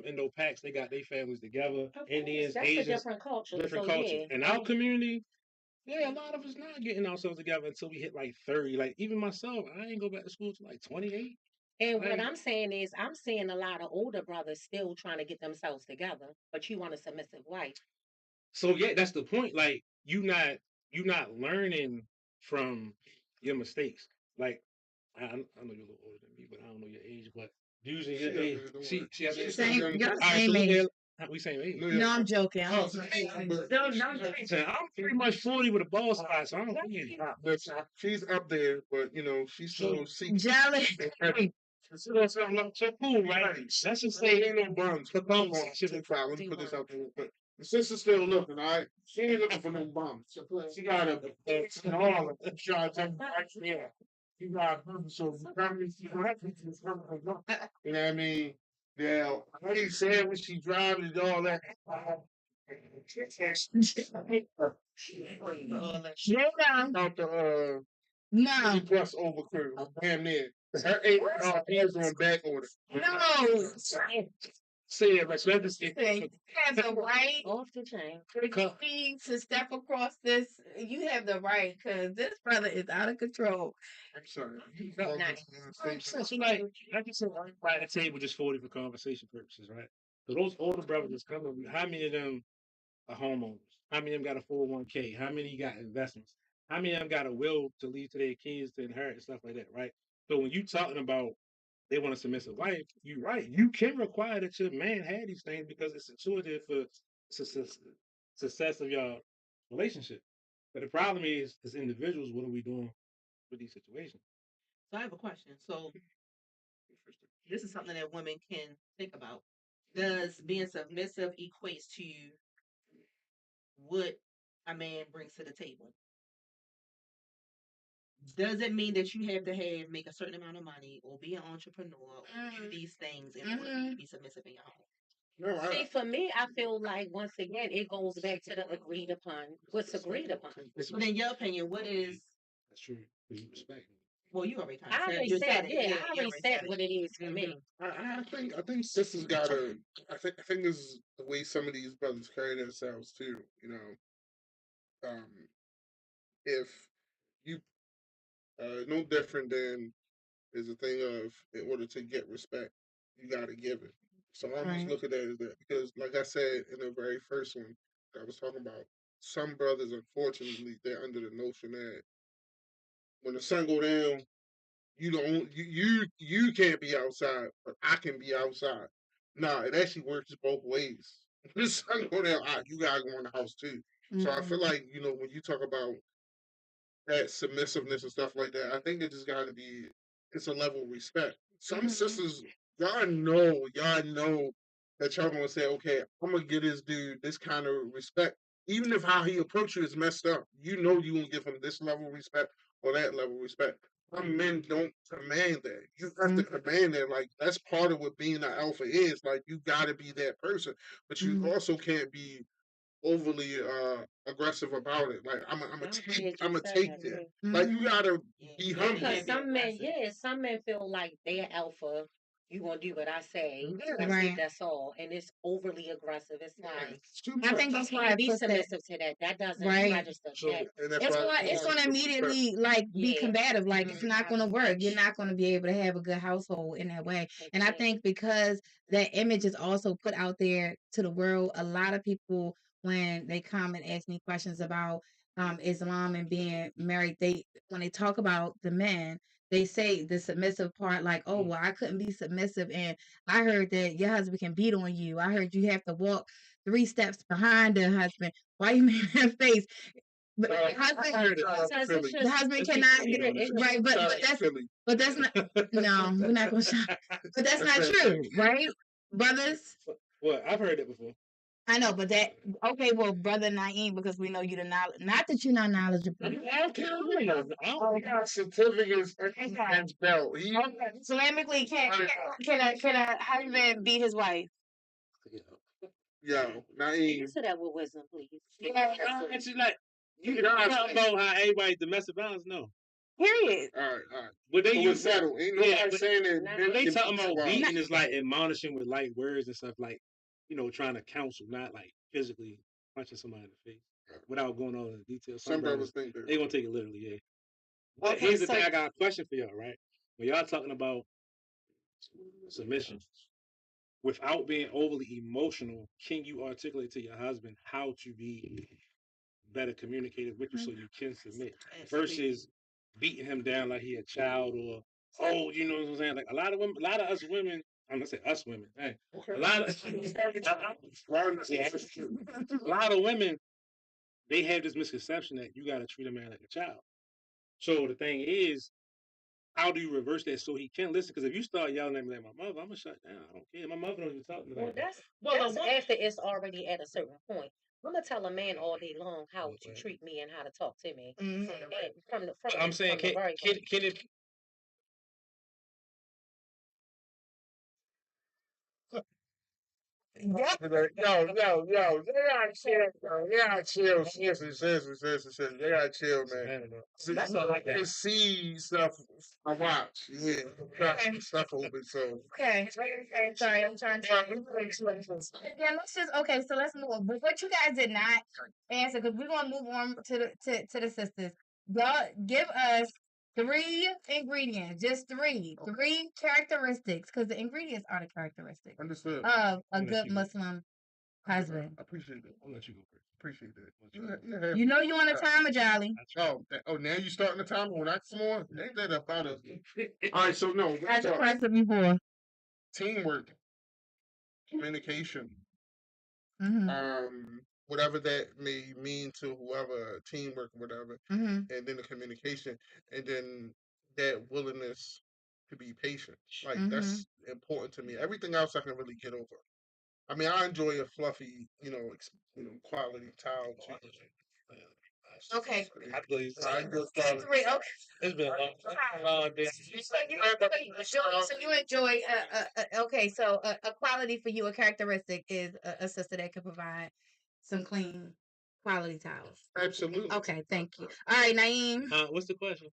E: Indo Paks, they got their families together. Indians,
D: that's
E: Asians,
D: a different culture.
E: different
D: So,
E: cultures.
D: yeah.
E: In our community, yeah, a lot of us not getting ourselves together until we hit like 30. Like even myself, I ain't go back to school till like 28.
D: And what I'm saying is, I'm seeing a lot of older brothers still trying to get themselves together, but you want a submissive wife.
E: So yeah, that's the point. Like you not learning from your mistakes. Like I know you're a little older than me, but I don't know your age. But using your age, she has the
A: Same, y'all
E: All right,
A: same
E: so
A: age.
E: we same age.
A: No, I'm joking.
B: Oh,
E: I'm pretty much 40 with a ball spot, so I'm
B: listen, she's up there, but she's still seeking.
A: jealous.
E: so cool, right? Let's just say
B: Ain't no bums. Come on, shit, let me put this out there real quick. The sister's still looking, all right? She ain't looking for no bums. She got a all of them. She got a yeah. She got a so you know what I mean? Yeah, I ain't saying when she driving and all that. Out the
A: No.
B: plus over curve. Damn near. Her $8 on back order.
A: No.
E: Say it, let's just
A: You have the right
D: Off the chain.
A: to step across this. You have the right because this brother is out of control.
B: I'm sorry.
E: So like I just said, right at the table just 40 for conversation purposes, right? So those older brothers that's coming, how many of them are homeowners? How many of them got a 401k? How many got investments? How many of them got a will to leave to their kids to inherit and stuff like that, right? So when you talking about they want a submissive wife, you're right. You can require that your man have these things because it's intuitive for success of your relationship. But the problem is, as individuals, what are we doing with these situations?
C: So I have a question. So this is something that women can think about. Does being submissive equates to what a man brings to the table? Does it mean that you have to make a certain amount of money or be an entrepreneur or do these things in order to be submissive in your home?
B: No,
D: See, for me, I feel like once again it goes back to the agreed upon. What's agreed upon?
C: But in your opinion, what is?
E: That's true. Because you respect me.
C: Well, you already kind
D: I
C: of said.
D: already
C: You
D: said,
C: said it.
D: yeah,
C: Yeah,
D: I
C: you
D: already said what it is for me.
B: I think sisters gotta. I think this is the way some of these brothers carry themselves too. If you no different than is a thing of in order to get respect, you gotta give it. So I almost look at that as that because, like I said in the very first one that I was talking about, some brothers unfortunately they're under the notion that when the sun go down, you can't be outside, but I can be outside. Nah, it actually works both ways. When the sun go down, you gotta go in the house too. So I feel like when you talk about that submissiveness and stuff like that, I think it just gotta be it's a level of respect. Some sisters, y'all know that y'all gonna say, okay, I'm gonna give this dude this kind of respect. Even if how he approach you is messed up, you know you gonna give him this level of respect or that level of respect. Some men don't command that. You have to command that. Like that's part of what being an alpha is. Like you got to be that person, but you also can't be overly aggressive about it. Like I'm
D: I'm
B: a
D: glad
B: I'm
D: you
B: a
D: said
B: take
D: that.
B: that. Like you gotta be humble.
D: Because some men, some men feel like they're alpha. You gonna do what I say. That's
A: Right.
D: it. That's all. And it's overly aggressive. It's like
B: It's too
A: I
B: much.
A: think that's why I
D: be
A: put that.
D: submissive to that. That doesn't
A: Right.
D: register.
B: So
D: That
B: and that's
A: It's
B: why
A: going it's going to immediately like be
D: Yeah.
A: combative. Like it's not going to work.
D: Ouch.
A: You're not going to be able to have a good household in that way. And I
D: Exactly.
A: think because that image is also put out there to the world, a lot of people when they come and ask me questions about Islam and being married, when they talk about the men, they say the submissive part, like, oh well, I couldn't be submissive, and I heard that your husband can beat on you. I heard you have to walk 3 steps behind the husband. Why you make that face? But the husband cannot right, but that's not no, we're not gonna shout. But that's not true, right? Brothers?
E: Well, I've heard it before.
A: I know, but that okay, well, brother Naeem, because we know you the knowledge not that you're not knowledgeable.
B: I got certificates and belt.
A: So technically can a husband beat his wife?
B: Yo, Naeem.
D: Answer that with wisdom, please.
E: Actually, like you talking about how everybody's domestic violence? No.
A: Period.
B: All right.
E: But they use
B: settle. Ain't nobody saying that.
E: When they talking about beating is like admonishing with light words and stuff, like trying to counsel, not like physically punching somebody in the face without going all into details. Some brothers think they gonna take it literally, yeah. But here's the thing, I got a question for y'all, right? When y'all talking about submission, without being overly emotional, can you articulate to your husband how to be better communicated with you so you can submit versus beating him down like he a child or you know what I'm saying? Like a lot of us women, I'm gonna say us women, hey, a lot of women, they have this misconception that you gotta treat a man like a child. So the thing is, how do you reverse that so he can listen? Because if you start yelling at me like my mother, I'm gonna shut down. I don't care. My mother don't even talk to me like that.
D: That's after it's already at a certain point. I'm gonna tell a man all day long how to treat me and how to talk to me.
E: I'm saying, can it?
B: Yo, they gotta chill, bro. They gotta chill. Seriously. They gotta chill, man.
E: That's all I got.
B: See stuff I watch. Yeah, stuff over. So
A: Okay. Sorry, I'm trying to. Yeah, let's just okay. So let's move on. But what you guys did not answer, because we're gonna move on to the sisters. Y'all give us 3 ingredients, just three characteristics, because the ingredients are the characteristics
B: understood.
A: of a good Muslim husband.
B: I appreciate that.
E: I'll let you go first.
B: Appreciate that.
A: You know you on a timer, Jolly.
B: Oh, now you starting the timer when I come on? Ain't that about us? All right, so no.
A: That's the question before.
B: Teamwork, communication,
A: Mm-hmm.
B: whatever that may mean to whoever, teamwork, whatever,
A: Mm-hmm.
B: and then the communication, and then that willingness to be patient. Like that's important to me. Everything else I can really get over. I mean, I enjoy a fluffy, quality towel.
A: Okay.
E: I believe.
A: Three. Okay.
E: It's been a long day.
A: So you enjoy okay. So a quality for you, a characteristic is a sister that can provide some clean quality towels.
B: Absolutely.
A: Okay, thank you. All right, Naeem.
E: What's the question?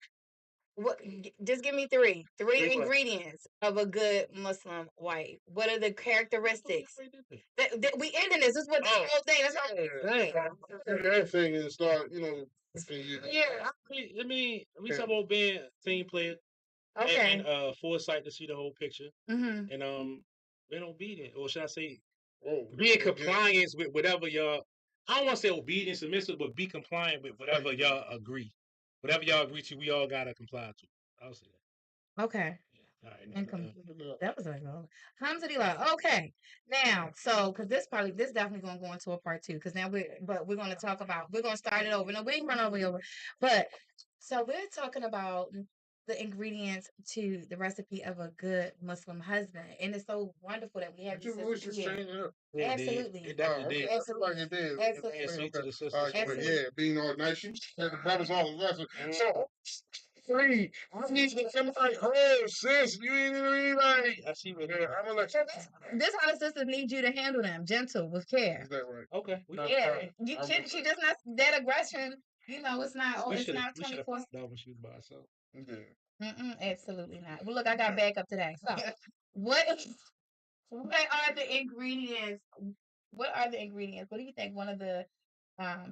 A: What? Just give me three ingredients of a good Muslim wife. What are the characteristics? That we ending this. This is what the whole thing. That's all.
B: That thing is start,
E: Yeah, I mean, we talk about being a team player.
A: Okay.
E: And foresight to see the whole picture.
A: Mm-hmm.
E: And being obedient, or should I say, be in compliance with whatever y'all. I don't want to say obedient, submissive, but be compliant with whatever y'all agree. Whatever y'all agree to, we all gotta comply to. I'll say that.
A: Okay.
E: All right.
A: That was like, alhamdulillah. Okay. Now, so because this definitely gonna go into a part 2, because now we're gonna start it over. No, we ain't run all the way over. But so we're talking about the ingredients to the recipe of a good Muslim husband, and it's so wonderful that we have these sisters here. Absolutely.
E: It definitely did.
A: Absolutely.
B: Yeah, being all nice. The brothers all lessons. So free. I need to come like, oh, sis, you ain't even like. I see what here. I'm gonna let you.
A: This how the sisters need you to handle them, gentle, with care.
B: Is that right?
E: Okay.
A: Yeah, she just not that aggression. You know, it's not.
E: We
A: It's
E: should have
A: not 24.
E: found out when she was by herself.
B: Yeah.
A: Absolutely not. Well, look, I got back up today. So, what are the ingredients? What are the ingredients? What do you think one of the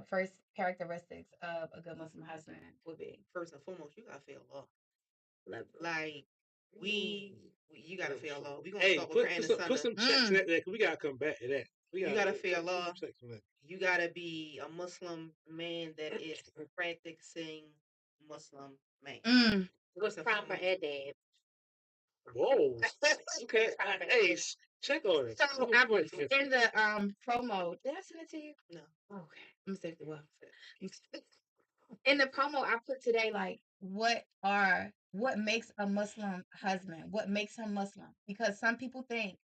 A: first characteristics of a good Muslim husband would be?
C: First and foremost, you gotta feel love. Like you gotta feel love. We gonna
E: Hey,
C: start with Quran and
E: put some checks in that. 'Cause we gotta come back to that.
C: You gotta feel love.
E: Put some checks on that.
C: You gotta be a Muslim man that is practicing Muslim man.
D: With proper adab.
E: Whoa. Okay. Hey, check on it.
A: So in the promo, did I send it to you?
C: No.
A: Okay, I'm gonna save it. Well, in the promo I put today, like what makes a Muslim husband? What makes him Muslim? Because some people think,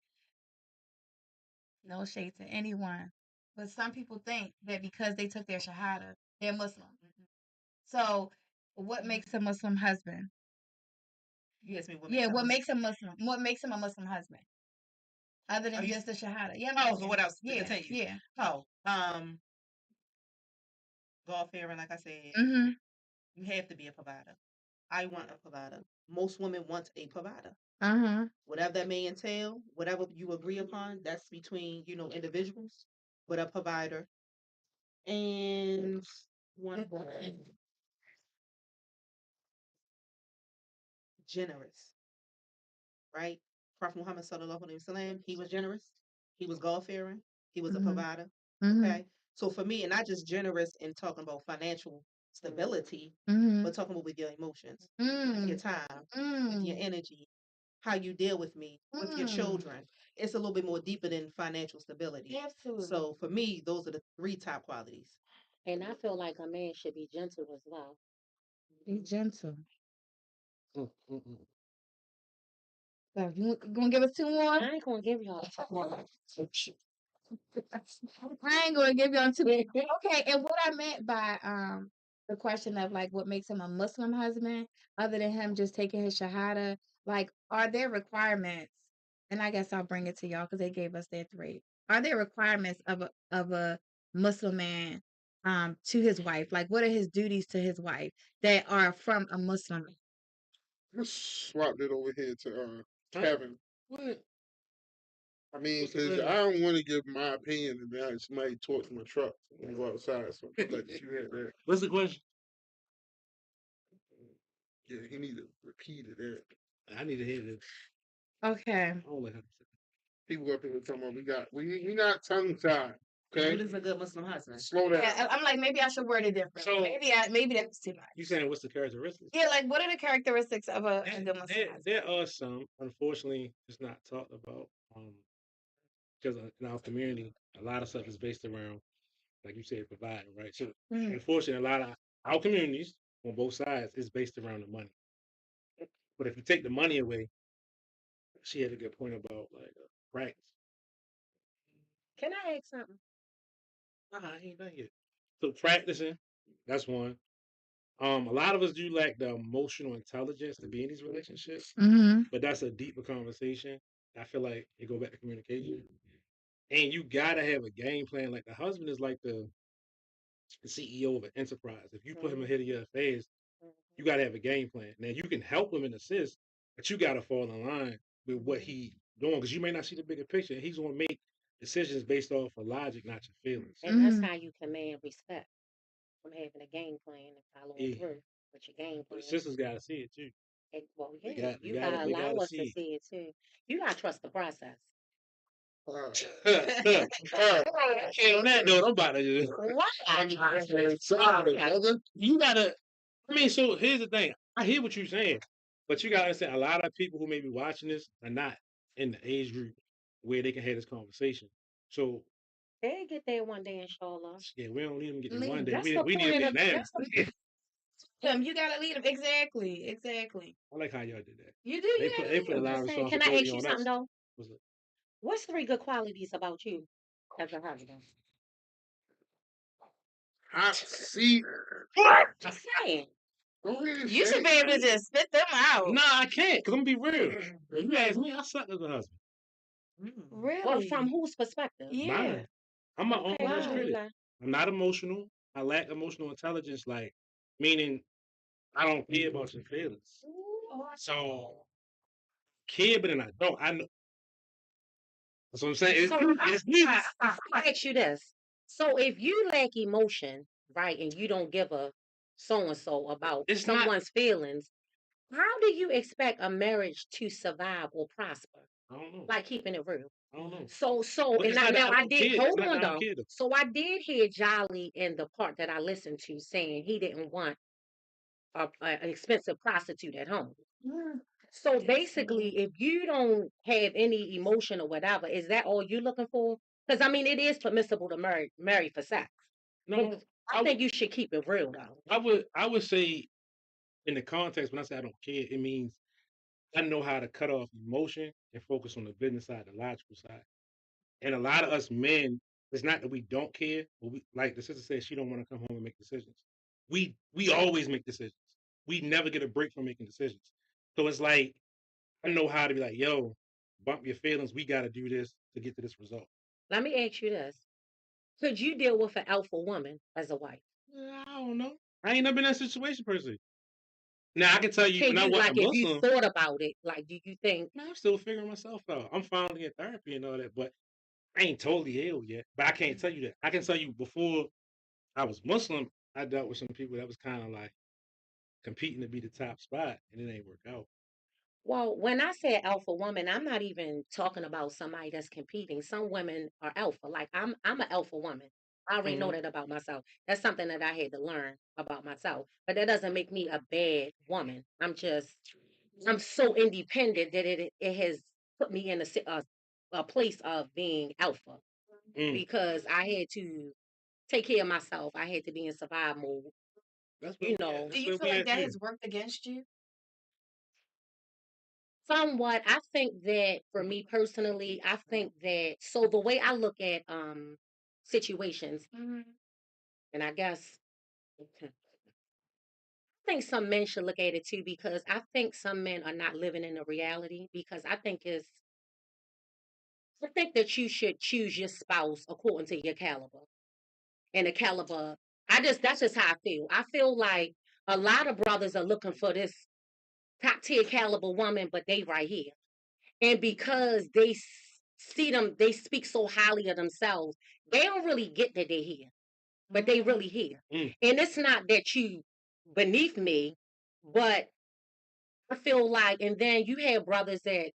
A: no shade to anyone, but some people think that because they took their shahada, they're Muslim. So, what makes a Muslim husband?
C: You asked me what
A: What makes him Muslim? What makes him a Muslim husband? Other than just the shahada. Yeah.
C: Oh, so what else? To
A: Yeah.
C: continue.
A: Yeah.
C: Oh, God fearing, like I said, you have to be a provider. I want a provider. Most women want a provider. Whatever that may entail, whatever you agree upon, that's between individuals. But a provider and one generous, right? Prophet Muhammad sallallahu alaihi wasallam, he was generous. He was God fearing. He was a provider. Okay, so for me, and not just generous in talking about financial stability, but talking about with your emotions, with your time, with your energy, how you deal with me, with your children. It's a little bit more deeper than financial stability.
A: Absolutely.
C: So for me, those are the 3 top qualities.
D: And I feel like a man should be gentle as well.
A: Be gentle.
E: Mm, mm, mm.
A: So you gonna give us 2 more?
D: I ain't gonna give y'all.
A: I ain't gonna give y'all 2. Okay, and what I meant by the question of like what makes him a Muslim husband, other than him just taking his shahada, like are there requirements? And I guess I'll bring it to y'all because they gave us their 3. Are there requirements of a Muslim man to his wife? Like what are his duties to his wife that are from a Muslim?
B: Just swapped it over here to Kevin.
E: What?
B: I mean, because I don't want to give my opinion and then somebody talk to my truck and go outside. So I'm like, you had that.
E: What's the question?
B: Yeah, he need to repeat it.
E: I need to hear this.
A: Okay.
E: I don't like how to say
B: People up here talking about we not tongue tied. Okay,
C: What is a good Muslim husband?
B: slow down.
A: Yeah, I'm like maybe I should word it different.
E: So-
A: maybe that's too much.
E: You saying what's the characteristics?
A: Yeah, like what are the characteristics of a good Muslim husband?
E: There are some. Unfortunately, it's not talked about. Because in our community, a lot of stuff is based around, like you said, providing, right? So, unfortunately, a lot of our communities on both sides is based around the money. But if you take the money away, she had a good point about like practice.
D: Can I ask something?
E: I ain't done yet. So practicing, that's one. A lot of us do lack the emotional intelligence to be in these relationships, but that's a deeper conversation. I feel like it go back to communication, and you gotta have a game plan. Like the husband is like the CEO of an enterprise. If you put him ahead of your affairs, you gotta have a game plan. Now you can help him and assist, but you gotta fall in line with what he doing because you may not see the bigger picture. He's gonna make decisions based off of logic, not your feelings.
D: And that's how you command respect from having a game plan and following through with your game
E: But
D: plan.
E: the sisters gotta see it too.
D: And, well,
E: They
D: yeah,
E: got- they
D: you
E: gotta-
D: gotta
E: they
D: allow
E: gotta
D: us to
E: see it.
D: see it too. You gotta trust the process.
E: Hey, on that note, I'm about to just. You gotta. I mean, so here's the thing. I hear what you're saying, but you gotta understand a lot of people who may be watching this are not in the age group where they can have this conversation. So
D: They'll get there one day, inshallah.
E: yeah, we don't need them to get there
A: Leave-
E: one day.
D: That's
E: We
D: the
E: need
D: point
E: to
D: of
E: be now.
D: that's the-
A: You gotta lead them. Exactly.
E: I like how y'all did that.
A: You do.
E: They put a
D: I'm
E: lot of
D: just saying, can I
E: responsibility
D: ask you
E: on
D: something
E: us.
D: though?
E: What's it?
D: What's 3 good qualities about you as a husband?
B: Hot seat.
D: Just saying.
B: Go ahead,
A: You should be
B: say
A: able to just spit them out.
E: Nah, I can't, because I'm going to be real. If you ask me, I suck as a husband.
A: Really?
D: Well, from whose perspective?
A: Yeah.
E: Mine. I'm my own
D: Okay,
E: worst
A: Wow.
E: critic.
D: Eli.
E: I'm not emotional. I lack emotional intelligence, like, meaning I don't care about your feelings. So, care, but then I don't. I know. That's what I'm saying.
D: So I ask you this. So if you lack emotion, right, and you don't give a so and so about
E: It's not.
D: someone's feelings, how do you expect a marriage to survive or prosper?
E: I don't know.
D: Like keeping it real.
E: I don't know.
D: So
E: But
D: and
E: it's not that
D: now
E: I
D: I
E: don't
D: did
E: care. It's
D: hold
E: not
D: on
E: that I don't
D: though.
E: care, though.
D: So I did hear Jolly in the part that I listened to saying he didn't want an expensive prostitute at home. So basically, if you don't have any emotion or whatever, is that all you're looking for? Because I mean, it is permissible to marry for sex.
E: No,
D: But I think you should keep it real though.
E: I would say in the context when I say I don't care, it means I know how to cut off emotion and focus on the business side, the logical side. And a lot of us men, it's not that we don't care, but we, like the sister said, she don't want to come home and make decisions. We always make decisions. We never get a break from making decisions. So it's like I know how to be like, yo, bump your feelings. We got to do this to get to this result.
D: Let me ask you this: could you deal with an alpha woman as a wife?
E: I don't know. I ain't never been in that situation personally. Now I can tell you
D: Can
E: when I
D: you,
E: was a
D: like, if you
E: Muslim,
D: thought about it, like, do you think?
E: man, I'm still figuring myself out. I'm finally in therapy and all that, but I ain't totally healed yet. But I can't tell you that. I can tell you before I was Muslim, I dealt with some people that was kind of like competing to be the top spot, and it ain't work out.
D: Well, when I say alpha woman, I'm not even talking about somebody that's competing. Some women are alpha. Like I'm an alpha woman. I already know
E: Mm-hmm.
D: that about myself. That's something that I had to learn about myself. But that doesn't make me a bad woman. I'm so independent that it has put me in a place of being alpha because I had to take care of myself. I had to be in survival mode.
E: That's
D: You
E: where we at.
D: know,
A: Do
E: That's
A: you
E: where
A: feel
E: we
A: like
E: at
A: that
E: too.
A: has worked against you?
D: somewhat. I think that for me personally, I think that so the way I look at situations, and I guess I think some men should look at it too because I think some men are not living in the reality because I think that you should choose your spouse according to your caliber and the caliber. That's just how I feel. I feel like a lot of brothers are looking for this top tier caliber woman, but they right here. And because see them, they speak so highly of themselves, they don't really get that they're here, but they really here.
E: Mm.
D: And it's not that you beneath me, but I feel like, and then you have brothers that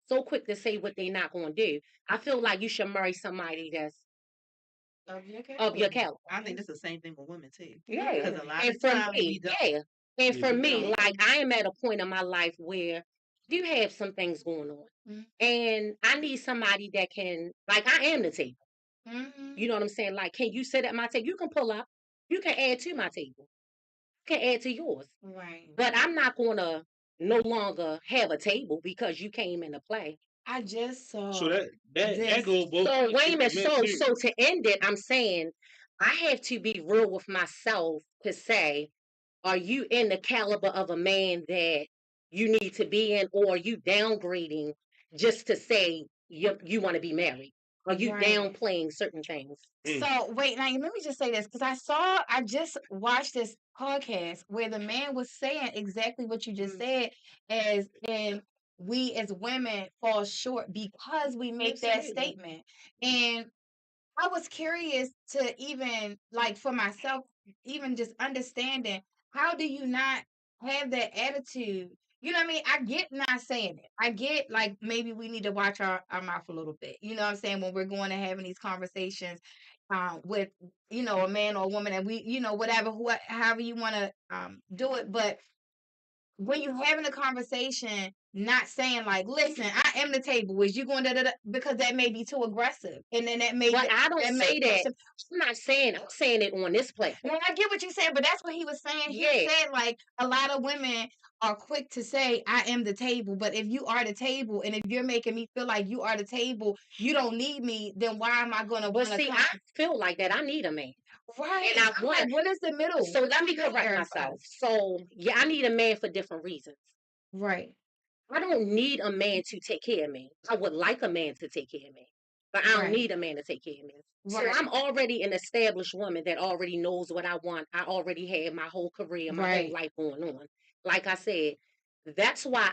D: so quick to say what they're not going to do. I feel like you should marry somebody that's of your caliber.
C: I think it's the same thing with women too.
D: Yeah.
C: Because a lot
D: And
C: of
D: for
C: times we
D: me,
C: don't.
D: yeah. And
E: Yeah,
D: for
E: we
D: me,
E: don't.
D: like I am at a point in my life where you have some things going on. And I need somebody that can, like, I am the table. You know what I'm saying? Like, can you sit at my table? You can pull up. You can add to my table. You can add to yours.
A: Right.
D: But I'm not going to no longer have a table because you came into play.
A: I just saw.
E: So that goes both
D: So
E: ways
D: wait a
E: too,
D: minute.
E: for men too.
D: So to end it, I'm saying I have to be real with myself to say, are you in the caliber of a man that you need to be in, or are you downgrading just to say you want to be married? Are you
A: Right.
D: downplaying certain things?
A: So wait, now let me just say this because I just watched this podcast where the man was saying exactly what you just said, as in we as women fall short because we make that
D: Absolutely.
A: statement. And I was curious to even like for myself, even just understanding how do you not have that attitude? You know what I mean? I get not saying it. I get like maybe we need to watch our mouth a little bit. You know what I'm saying? When we're going and having these conversations with, a man or a woman and we, whatever, however you want to do it. But when you're having a conversation, not saying like, "Listen, I am the table." Is you going to because that may be too aggressive, and then that may.
D: Well, I don't
A: that
D: say
A: may,
D: that. I'm not saying. I'm saying it on this platform.
A: Well, I get what you said, but that's what he was saying. He
D: Yeah.
A: said like a lot of women are quick to say, I am the table. But if you are the table, and if you're making me feel like you are the table, you don't need me, then why am I going to
D: But
A: want to
D: see,
A: come?
D: I feel like that. I need a man.
A: Right.
D: And I
A: I'm
D: want.
A: like, what is the middle?
D: So let me correct
A: Clarify.
D: myself. So yeah, I need a man for different reasons.
A: Right.
D: I don't need a man to take care of me. I would like a man to take care of me, but I don't
A: Right.
D: need a man to take care of me. So
A: Right.
D: I'm already an established woman that already knows what I want. I already had my whole career, my whole
A: Right.
D: life going on. Like I said, that's why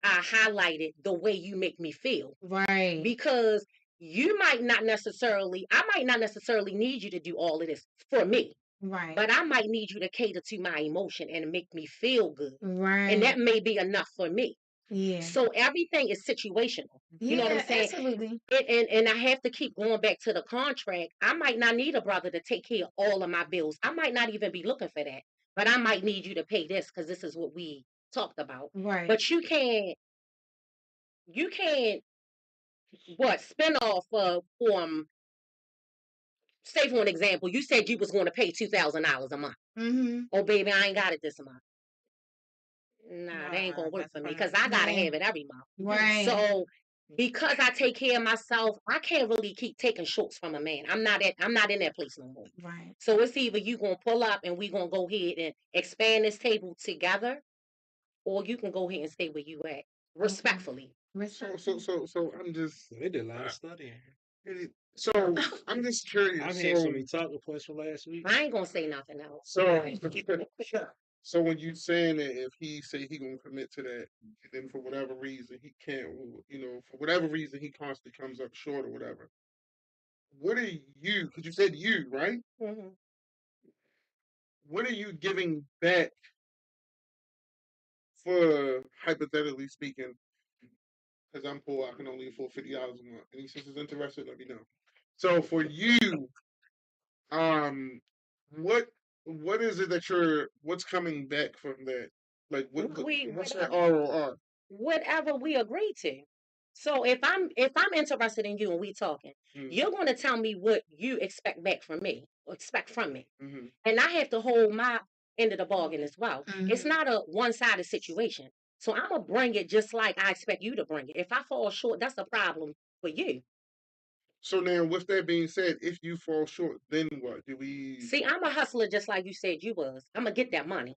D: I highlighted the way you make me feel,
A: Right.
D: because you might not necessarily, I might not necessarily need you to do all of this for me,
A: Right.
D: but I might need you to cater to my emotion and make me feel good. And
A: Right.
D: that may be enough for me.
A: Yeah.
D: So everything is situational. You know what I'm
A: Yeah,
D: saying?
A: absolutely.
D: And I have to keep going back to the contract. I might not need a brother to take care of all of my bills. I might not even be looking for that. But I might need you to pay this because this is what we talked about.
A: Right.
D: But you can't spin off of say for an example, you said you was going to pay $2,000 a month.
A: Mm-hmm.
D: Oh baby, I ain't got it this month. Nah, that ain't
C: Nah,
D: gonna work
C: that's
D: for me
C: crazy.
D: because I gotta
A: Right.
D: have it every month.
A: Right.
D: So because I take care of myself, I can't really keep taking shorts from a man. I'm not in that place no more.
A: Right.
D: So it's either you gonna pull up and we gonna go ahead and expand this table together, or you can go ahead and stay where you at, respectfully.
B: So I'm just
E: They did a lot of studying.
B: so I'm just curious.
E: I've had so many talking points from last week.
D: I ain't gonna say nothing else.
B: So when you saying that if he say he gonna commit to that, and then for whatever reason he can't, for whatever reason he constantly comes up short or whatever, what are you? Because you said you, right?
D: Mm-hmm.
B: What are you giving back for, hypothetically speaking? Because I'm poor, I can only afford $50 a month. Any sisters interested? Let me know. So for you, um, what what is it that what's coming back from that? Like what's that ROR?
D: Whatever we agree to. So if I'm interested in you and we talking, you're going to tell me what you expect back from me, or expect from me, and I have to hold my end of the bargain as well. It's not a one-sided situation. So I'm gonna bring it just like I expect you to bring it. If I fall short, that's a problem for you.
B: So now, with that being said, if you fall short, then what? Do we
D: See? I'm a hustler, just like you said you was. I'm gonna get that money.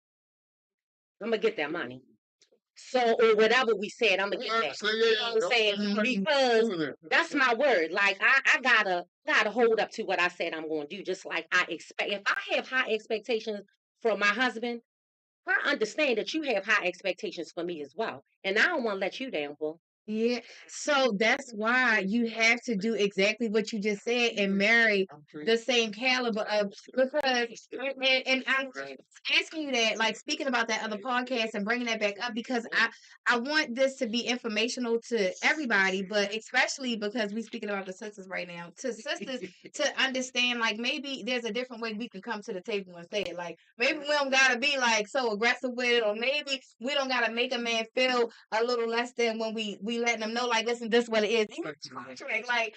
D: So, or whatever we said, I'm gonna get that. You know what I'm saying? Because that's my word. Like I gotta hold up to what I said I'm gonna do. Just like I expect. If I have high expectations for my husband, I understand that you have high expectations for me as well, and I don't want to let you down, boy.
A: Yeah. So that's why you have to do exactly what you just said and marry the same caliber of, because and I'm asking you that, like, speaking about that other podcast and bringing that back up, because I want this to be informational to everybody, but especially because we speaking about the sisters right now, to sisters to understand, like, maybe there's a different way we can come to the table and say it. Like, maybe we don't gotta be like so aggressive with it, or maybe we don't gotta make a man feel a little less than when we letting them know, like, listen, this is what it is. Contract, like,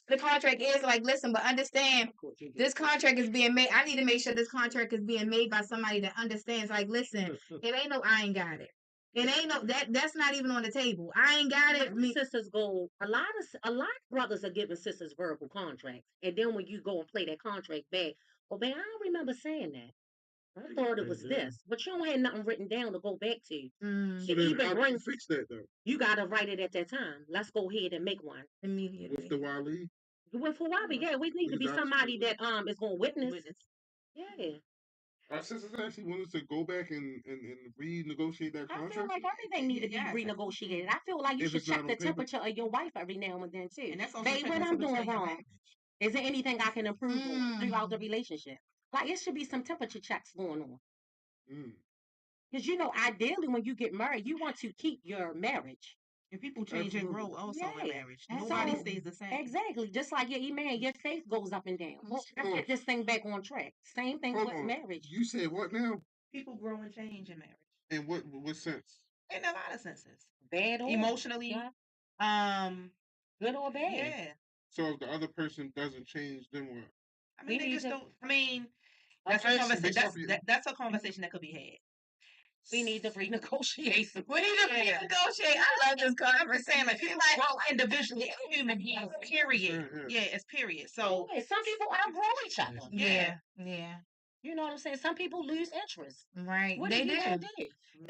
A: the contract is like, listen, but understand this contract is being made. I need to make sure this contract is being made by somebody that understands. Like, listen, it ain't no I ain't got it. It ain't no that's not even on the table. I ain't got it.
D: Sisters go a lot of brothers are giving sisters verbal contracts, and then when you go and play that contract back, oh man, I don't remember saying that. I thought it was this, but you don't have nothing written down to go back to.
B: So then how do you fix that though?
D: You gotta write it at that time. Let's go ahead and make one
A: immediately.
B: With the Wali?
D: With Wali, yeah, we need to be somebody that is gonna witness. Yeah.
B: Our sisters actually wanted to go back and renegotiate that contract.
D: I feel like everything needs to be renegotiated. I feel like you should check the temperature of your wife every now and then too. And that's babe, what I'm doing wrong? Is there anything I can improve on throughout the relationship? Like, it should be some temperature checks going on. Because ideally when you get married, you want to keep your marriage.
C: And people change and grow also in marriage.
D: And
C: Nobody stays the same.
D: Exactly. Just like your Iman, your faith goes up and down. Let's get this thing back on track. Same thing with marriage.
B: You said what now?
C: People grow and change in marriage.
B: In what sense?
C: In a lot of senses.
D: Bad or
C: emotionally.
D: Good or bad.
C: Yeah.
B: So if the other person doesn't change, then what?
C: I mean, they just don't. I mean, that's a conversation that could be had.
D: We need to renegotiate.
A: We need to renegotiate. I love this conversation.
C: Well, individually, human beings, period.
B: Mhm.
C: Yeah, it's period. So,
D: Yeah, some people outgrow each other.
A: Yeah, yeah.
D: You know what I'm saying? Some people lose interest.
A: Right.
D: What
A: They
D: did
A: do.
D: you
A: And,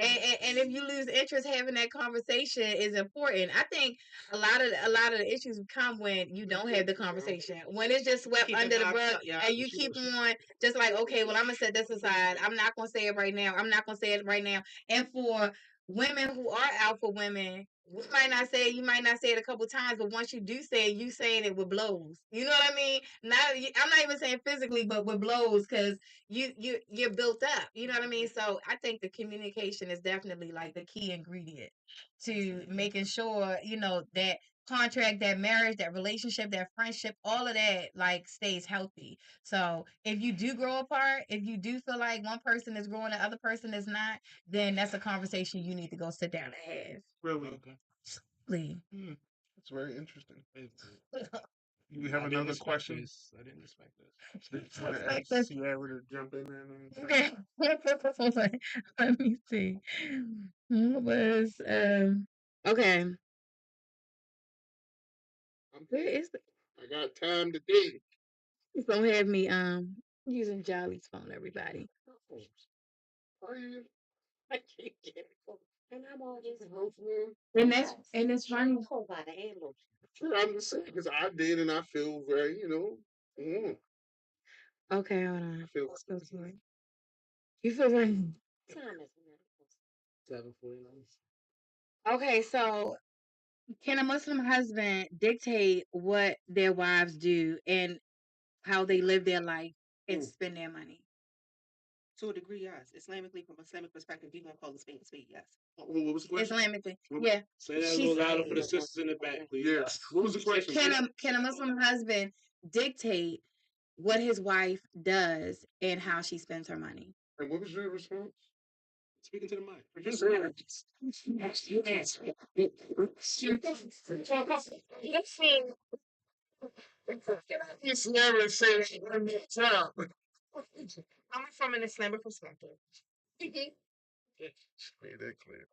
D: did?
A: and if you lose interest, having that conversation is important. I think a lot of the issues come when you don't have the conversation. When it's just swept
C: Keep it
A: under the
C: locked
A: rug
C: up, yeah.
A: and you keep on just like, okay, well, I'm gonna set this aside. I'm not gonna say it right now. I'm not gonna say it right now. And for women who are alpha women, we might not say it, you might not say it a couple times, but once you do say it, you saying it with blows. You know what I mean? Not I'm not even saying physically, but with blows, because you're built up. You know what I mean? So I think the communication is definitely like the key ingredient to making sure, that contract, that marriage, that relationship, that friendship, all of that like stays healthy. So if you do grow apart, if you do feel like one person is growing, the other person is not, then that's a conversation you need to go sit down and have.
B: Really?
E: Okay.
A: Lee.
B: That's very interesting.
E: I
B: We have
E: didn't
B: another
E: expect
B: question.
E: this. I didn't expect this.
B: I want to
A: Like
B: ask
A: this.
B: Sierra to jump in there.
A: Okay. Let me see. What was okay. Where is the
B: I got time today.
A: don't have me using Jolly's phone, everybody.
B: Are you?
D: I can't get it. And I'm always hoping.
A: And that's funny.
D: Hold by the handle.
B: I'm just saying because I did, and I feel very,
A: Okay, hold on.
B: I feel
A: Let's go to it. You feel very
D: Time is
E: 7:49.
A: okay, so can a Muslim husband dictate what their wives do and how they live their life and spend their money?
C: to a degree, yes. Islamically, from Islamic perspective, we're going to call the spade a spade, yes.
B: What was the question?
A: Islamically.
E: What-
A: Yeah.
E: Say that a
A: She's-
E: little louder for the sisters in the back, please.
B: Yes. What was the question?
A: Can a Muslim husband dictate what his wife does and how she spends her money?
B: And what was your response?
E: Speaking to the mic.
B: It's never said time.
C: Coming from an Islamic perspective,
B: Made that clear.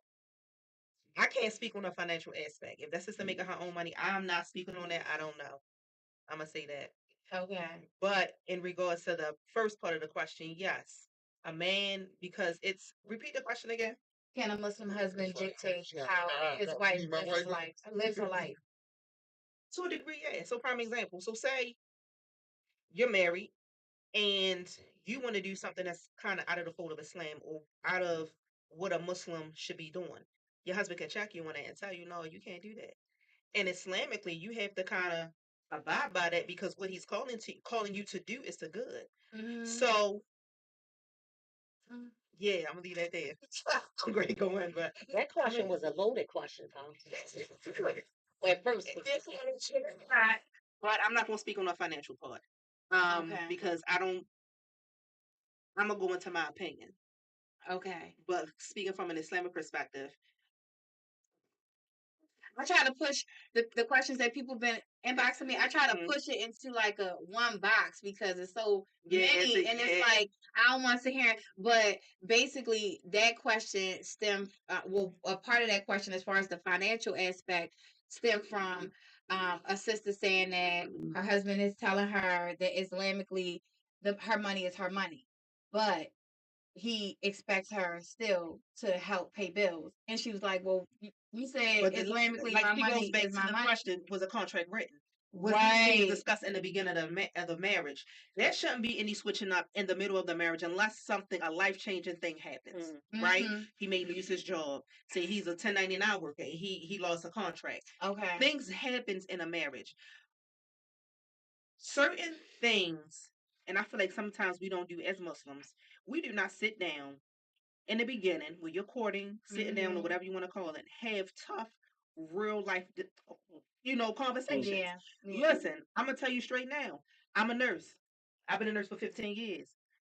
C: I can't speak on the financial aspect. If that sister making her own money, I'm not speaking on that. I don't know. I'm going to say that.
A: Okay.
C: But in regards to the first part of the question, yes. A man, because it's, repeat the question again.
A: Can a Muslim husband dictate how his wife lives her life?
C: To a degree, yeah. So, prime example. So, say you're married and you want to do something that's kind of out of the fold of Islam or out of what a Muslim should be doing. Your husband can check you on that and tell you, no, you can't do that. And Islamically, you have to kind of abide by that because what he's calling you to do is the good. So, yeah, I'm gonna leave that there. I'm going to go in, but
D: That question was a loaded question, Tom. At first,
C: but I'm not gonna speak on the financial part.
A: Okay.
C: Because I'm gonna go into my opinion.
A: Okay.
C: But speaking from an Islamic perspective,
A: I try to push the questions that people been inboxing me. I try to push it into like a one box because it's so many, and it's like I don't want to hear it. But basically, that question stemmed. A part of that question, as far as the financial aspect, stemmed from a sister saying that her husband is telling her that Islamically, her money is her money, but he expects her still to help pay bills. And she was like, well, you said
C: but
A: Islamically,
C: like
A: my
C: she
A: money
C: goes back
A: is
C: to
A: my
C: the
A: money.
C: question: was a contract written? Was
A: Right.
C: discussed in the beginning of the marriage? There shouldn't be any switching up in the middle of the marriage unless a life changing thing happens, right? He may lose his job. Say he's a 1099 worker. And he lost a contract.
A: Okay.
C: Things happens in a marriage. Certain things, and I feel like sometimes we don't do as Muslims. We do not sit down in the beginning when you're courting, sitting down or whatever you want to call it, have tough, real life, conversations.
A: Yeah.
C: Listen, I'm gonna tell you straight now. I'm a nurse. I've been a nurse for 15 years.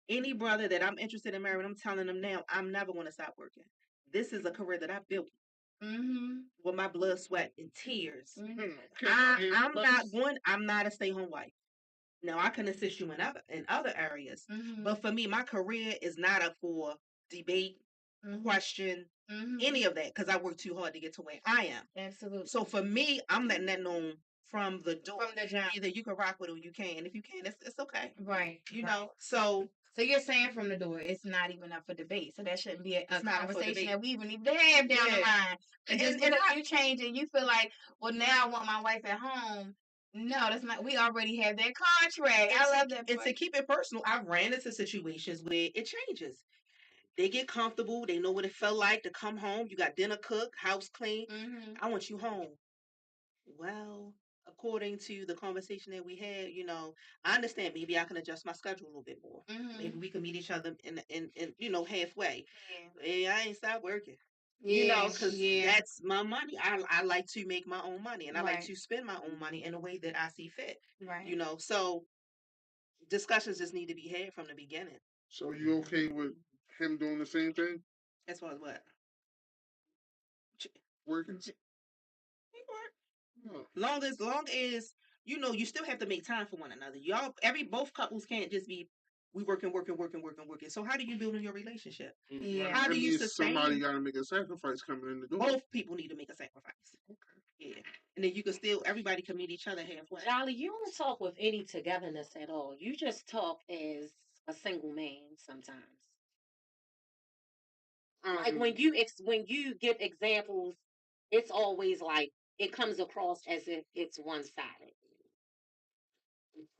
C: Any brother that I'm interested in marrying, I'm telling them now, I'm never going to stop working. This is a career that I built with my blood, sweat, and tears. I'm not a stay-home wife. Now I can assist you in other areas, but for me, my career is not up for debate. question any of that because I work too hard to get to where I am.
A: Absolutely.
C: So for me, I'm letting that known from the door.
A: From the jump.
C: Either you can rock with it or you can. And if you can, it's okay.
A: Right.
C: You know, so
A: you're saying from the door, it's not even up for debate. So that shouldn't be a
C: It's not up for
A: conversation
C: debate.
A: that we even need to have down the
C: Yeah.
A: line. And just
C: And
A: because you change it, you feel like, well, now I want my wife at home. No, that's not. We already have that contract. I love that.
C: And to keep it personal, I've ran into situations where it changes. They get comfortable. They know what it felt like to come home. You got dinner cooked, house clean. I want you home. Well, according to the conversation that we had, you know, I understand. Maybe I can adjust my schedule a little bit more. Maybe we can meet each other in you know, halfway. Yeah, I ain't stop working. You know, because that's my money. I like to make my own money, and I like to spend my own money in a way that I see fit.
A: Right.
C: You know, so discussions just need to be had from the beginning.
B: So you okay with him doing the same thing?
C: As far as what?
B: Working?
C: Long as you know, you still have to make time for one another. Y'all, both couples can't just be we working. So how do you build in your relationship?
A: Yeah.
C: How do you sustain?
B: Somebody got to make a sacrifice coming in the door.
C: Both people need to make a sacrifice. Okay. Yeah, and then you can still everybody can meet each other halfway.
D: Jolly, you don't talk with any togetherness at all. You just talk as a single man sometimes. Like when you give examples, it's always like it comes across as if it's one sided.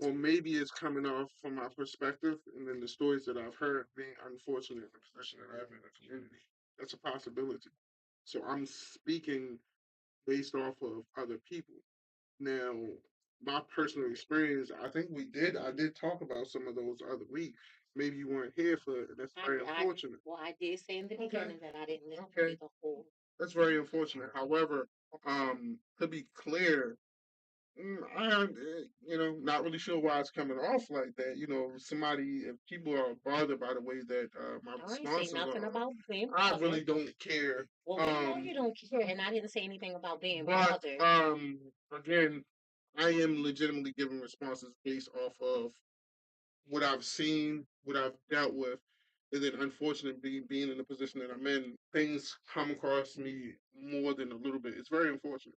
B: Or maybe it's coming off from my perspective, and then the stories that I've heard being unfortunate in the position that I have in the community. That's a possibility. So I'm speaking based off of other people. Now, my personal experience, I think I did talk about some of those other week. Maybe you weren't here for it. That's very unfortunate.
D: I did say in the beginning that I didn't listen to the whole.
B: That's very unfortunate. However, to be clear, you know, not really sure why it's coming off like that. You know, if people are bothered by the way that my responses
D: about being
B: I really don't care.
D: Well, we know you don't care, and I didn't say anything about being
B: but
D: bothered.
B: again, I am legitimately giving responses based off of what I've seen, what I've dealt with, and then unfortunately being in the position that I'm in, things come across me more than a little bit. It's very unfortunate.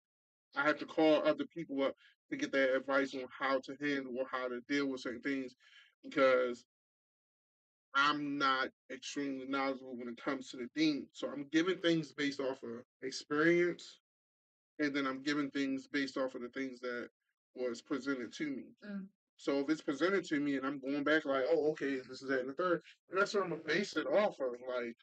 B: I have to call other people up to get their advice on how to handle or how to deal with certain things because I'm not extremely knowledgeable when it comes to the dean. So I'm giving things based off of experience, and then I'm giving things based off of the things that was presented to me. So if it's presented to me and I'm going back like, oh, okay, this is that and the third, and that's what I'm gonna base it off of. Like,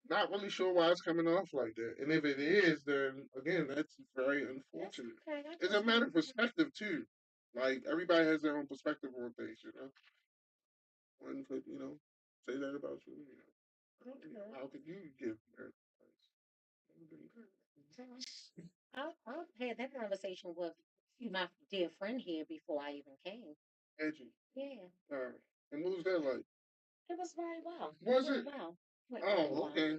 B: not really sure why it's coming off like that. And if it is, then again, that's very unfortunate. It's a matter of perspective too. Like everybody has their own perspective on things, you know. One could, you know, say that about you, you know. How could you give advice?
D: I've had that conversation with my dear friend here before I even came.
B: Had you?
D: Yeah.
B: And what was that like?
D: It was very well.
B: Was it?
D: Well.
B: Oh, okay.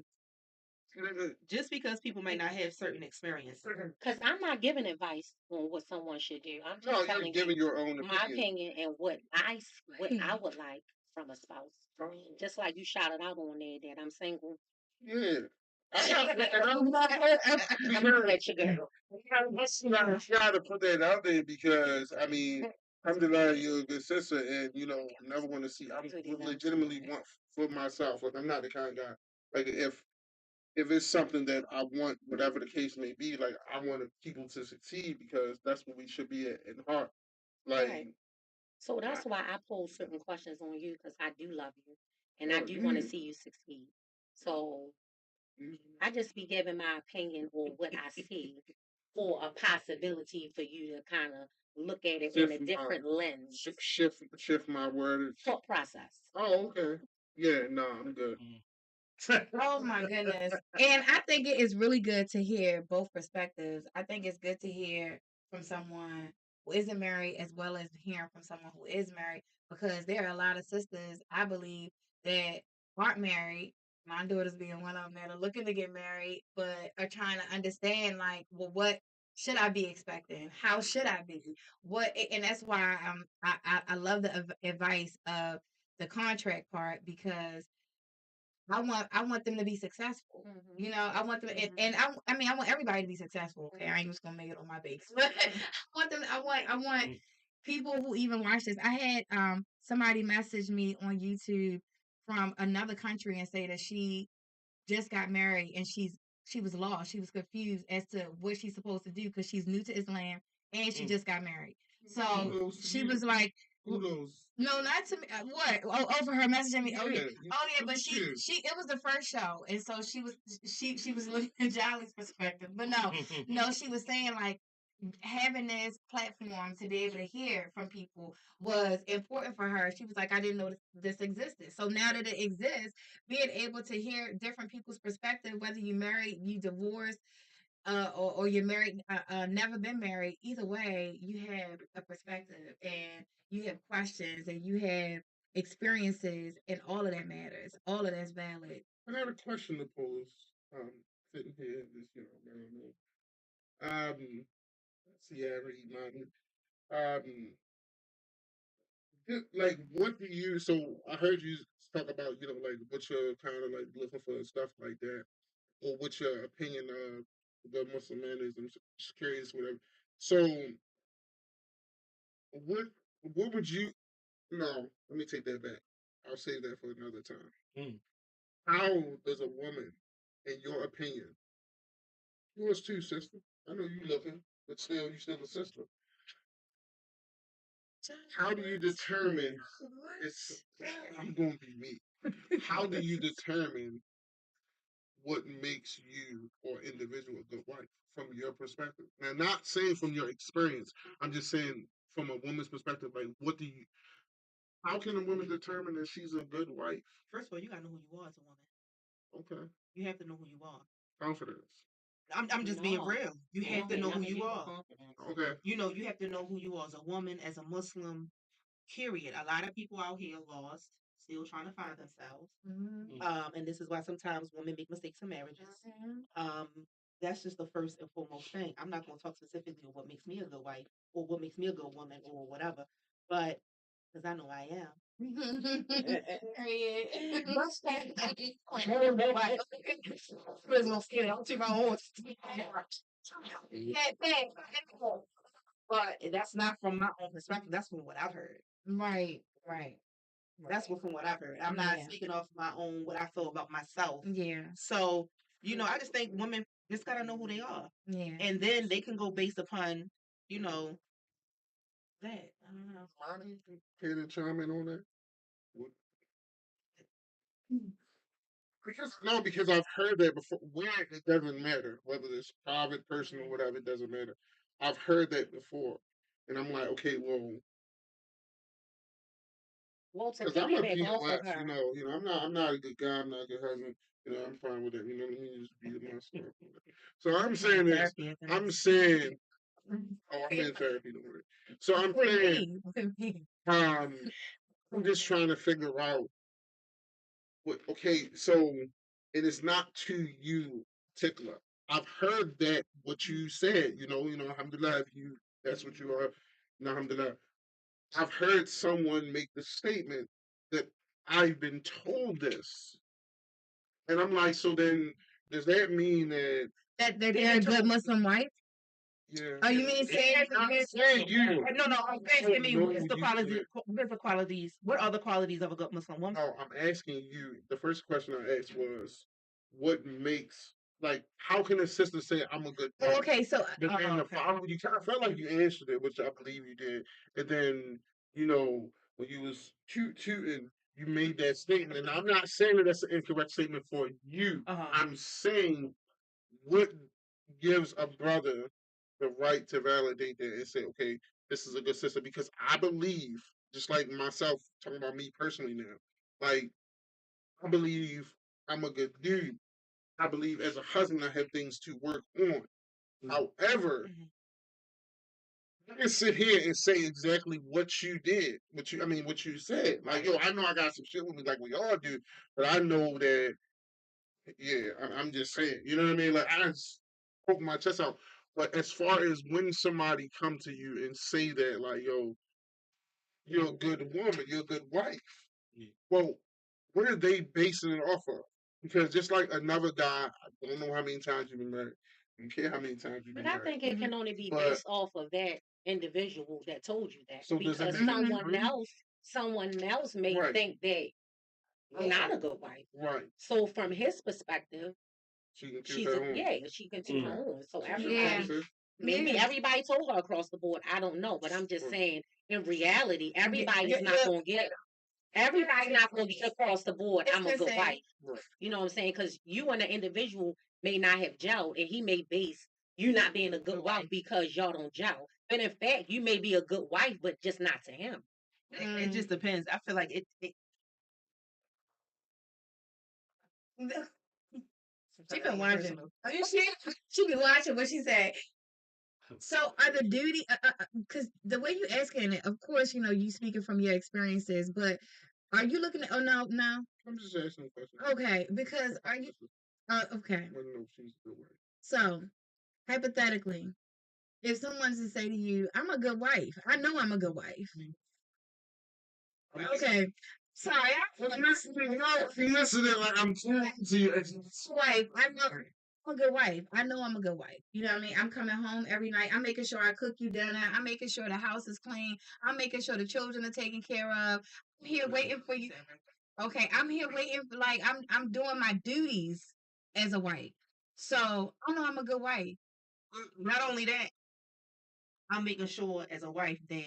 C: Just because people may not have certain experiences.
D: Because I'm not giving advice on what someone should do. I'm just telling
B: you're giving your own opinion.
D: My opinion and what I would like from a spouse. Just like you shouted out on there that I'm single.
B: Yeah. I gotta put that out there because I mean, alhamdulillah, you're a good sister, and you know, never want to see. I legitimately want for myself. Like I'm not the kind of guy. Like if it's something that I want, whatever the case may be, like I want people to succeed because that's what we should be at in heart. Like.
D: Right. So that's why I pose certain questions on you because I do love you and I do want to see you succeed. So I just be giving my opinion on what I see for a possibility for you to kind of look at it in a different lens.
B: Shift my word.
D: Thought process.
B: Oh, okay. Yeah, no, I'm good.
A: Oh my goodness. And I think it is really good to hear both perspectives. I think it's good to hear from someone who isn't married as well as hearing from someone who is married because there are a lot of sisters, I believe, that aren't married. My daughters being one of them that are looking to get married, but are trying to understand, like, well, what should I be expecting? How should I be? And that's why I love the advice of the contract part because I want them to be successful. You know, I want them, and I mean, I want everybody to be successful. Okay, I ain't just gonna make it on my base, but I want them. I want people who even watch this. I had somebody message me on YouTube from another country and say that she just got married and she was lost. She was confused as to what she's supposed to do because she's new to Islam and she just got married. So she was like,
B: Kudos.
A: no, not to me. What? Oh, for her messaging me. Oh yeah,
B: Yeah,
A: oh yeah. But
B: yeah.
A: she. It was the first show, and so she was looking at Jolly's perspective. But no, she was saying like having this platform to be able to hear from people was important for her. She was like, I didn't know this existed. So now that it exists, being able to hear different people's perspective, whether you married, you divorced, or you're married, never been married, either way, you have a perspective and you have questions and you have experiences, and all of that matters. All of that's valid.
B: I got a question to pose. Sitting here, just Sierra Iman. Like, what do you? So I heard you talk about, like what you're kind of like looking for and stuff like that, or what your opinion of the Muslim man is. I'm just curious, whatever. So, what what would you? No, let me take that back. I'll save that for another time.
E: Mm.
B: How does a woman, in your opinion, yours too, sister? I know you looking, but still, you still a sister. How do you determine? It's I'm going to be me. How do you determine what makes you or individual a good wife from your perspective? Now, not saying from your experience. I'm just saying from a woman's perspective. Like, what do you? How can a woman determine that she's a good wife?
C: First of all, you gotta know who you are as a woman.
B: Okay,
C: You have to know who you are.
B: confidence.
C: I'm just being real. You have to know who you are.
B: Okay,
C: You know, you have to know who you are as a woman, as a Muslim, period. A lot of people out here lost, still trying to find themselves. And this is why sometimes women make mistakes in marriages. Um, that's just the first and foremost thing. I'm not going to talk specifically on what makes me a good wife or what makes me a good woman or whatever, but because I know I am. But that's not from my own perspective. That's from what I've heard.
A: Right, right.
C: That's from what I've heard. I'm not speaking off my own what I feel about myself.
A: Yeah.
C: So, I just think women just gotta know who they are.
A: Yeah.
C: And then they can go based upon, that. I don't know.
B: Lonnie, care to chime in on that? What- because I've heard that before. Where it doesn't matter whether it's private, personal, whatever. It doesn't matter. I've heard that before, and I'm like, okay, well,
D: Well, to
B: because I'm a
D: piggyback off of
B: POS,
D: her,
B: I'm not a good guy, I'm not a good husband, I'm fine with that, let me just be myself. So I'm saying this, I'm saying, oh, I'm in therapy, don't worry. So I'm saying, I'm just trying to figure out okay, so it is not to you particular. I've heard that what you said, alhamdulillah, if that's what you are, alhamdulillah. I've heard someone make the statement that I've been told this. And I'm like, so then does that mean that
A: they're a good Muslim wife?
B: Yeah.
A: Oh, you mean saying
B: you?
C: No, I'm asking me what's the qualities? What's the qualities? What are the qualities of a good Muslim woman?
B: No, I'm asking you. The first question I asked was, what makes how can a sister say I'm a good wife?
A: Oh, okay, so
B: But then you kind of felt like you answered it, which I believe you did. And then when you was tooting, you made that statement. And I'm not saying that that's an incorrect statement for you. I'm saying what gives a brother the right to validate that and say, okay, this is a good sister, because I believe, just like myself, talking about me personally now, like I believe I'm a good dude. I believe as a husband I have things to work on. However, I can sit here and say exactly what you did, what you said. Like, yo, I know I got some shit with me, like we all do, but I know that, yeah, I'm just saying, you know what I mean? Like, I just poke my chest out. But as far as when somebody come to you and say that, like, yo, you're a good woman, you're a good wife. Yeah. Well, what are they basing it off of? Because just like another guy, I don't know how many times you've been married. I don't care how many times you've been
D: But I
B: married.
D: think it can only be
B: But
D: based off of that individual that told you that.
B: so does that
D: Because
B: make you free?
D: someone else may
B: Right.
D: think that I'm not a good wife.
B: Right.
D: So from his perspective,
B: She can
D: she's
B: toot her own.
D: she can toot her own. So
B: She can
A: Yeah.
B: toot her own.
D: maybe
A: Yeah.
D: everybody told her across the board. I don't know, but I'm just
B: Right.
D: saying in reality, everybody's
A: yeah,
D: not
A: yeah.
D: gonna get it. Everybody's not gonna get across the board.
A: It's
D: I'm a
A: the
D: good
A: same.
D: wife.
B: Right.
D: You know what I'm saying? Because you and the individual may not have gelled, and he may base you not being a good wife because y'all don't gel. But in fact, you may be a good wife, but just not to him.
C: It just depends. I feel like it
A: She been watching. She been watching what she said. So are the duty, because the way you asking it, of course, you know, you speaking from your experiences, but are you looking at, oh, no.
B: I'm just asking a question.
A: Okay, because are you, okay.
B: I want to know if she's a good wife.
A: So, hypothetically, if someone's to say to you, I'm a good wife, I know I'm a good wife. Okay. Sorry,
B: I'm listening like I'm talking to you.
A: wife, I'm a good wife. I know I'm a good wife. You know what I mean? I'm coming home every night. I'm making sure I cook you dinner. I'm making sure the house is clean. I'm making sure the children are taken care of. I'm here waiting for you. Okay, I'm here waiting for, like, I'm doing my duties as a wife. So I know I'm a good wife.
C: not only that, I'm making sure as a wife that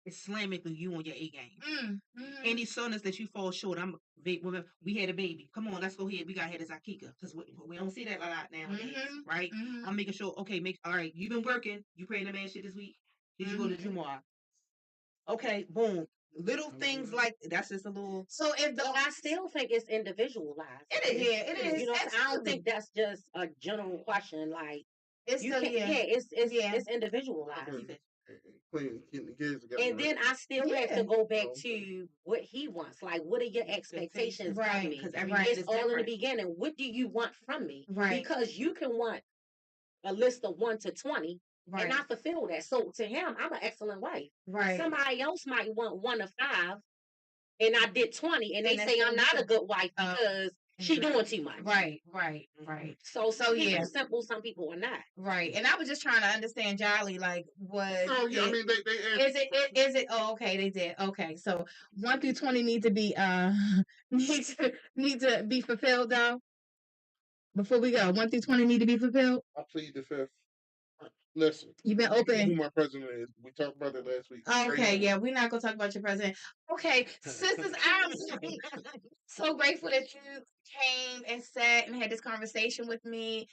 C: Islamically you on your A game. Any soreness that you fall short, we had a baby. Come on, let's go ahead. We got to have this Akika because we don't see that a lot nowadays, right? I'm making sure. Okay, all right. You've been working. You praying the man shit this week. Did you go to Jumu'ah? Okay, boom. Little things like that's just a little.
A: So if the
D: But I still think it's individualized.
A: it is, yeah, it is.
D: You know, I don't
A: Absolutely.
D: think that's just a general question. Like
A: It's
D: you
A: still,
D: can't,
A: yeah.
D: it's individualized.
B: Getting the kids together.
D: And then I still have to go back to what he wants. Like, what are your expectations
A: Right,
D: of me?
C: because
D: It's all in the beginning. What do you want from me?
A: Right.
D: Because you can want a list of 1 to 20
A: Right.
D: and I fulfill that. So to him, I'm an excellent wife.
A: Right.
D: Somebody else might want 1 to 5 and I did 20 and they
A: And
D: say I'm not a good wife
A: Oh.
D: because she doing too much.
A: Right.
D: So some people
A: yeah.
D: are simple, some people are not.
A: Right. And I was just trying to understand Jolly, like, what
B: Oh yeah, I mean they
A: is it oh, okay, they did. Okay. So 1 through 20 need to be need to be fulfilled though. Before we go, 1 through 20 need to be fulfilled.
B: I plead the fifth. Listen,
A: You've been
B: who
A: open.
B: my president is. We talked about it last week.
A: Okay, yeah, we're not gonna talk about your president. Okay, sisters, I'm so grateful that you came and sat and had this conversation with me.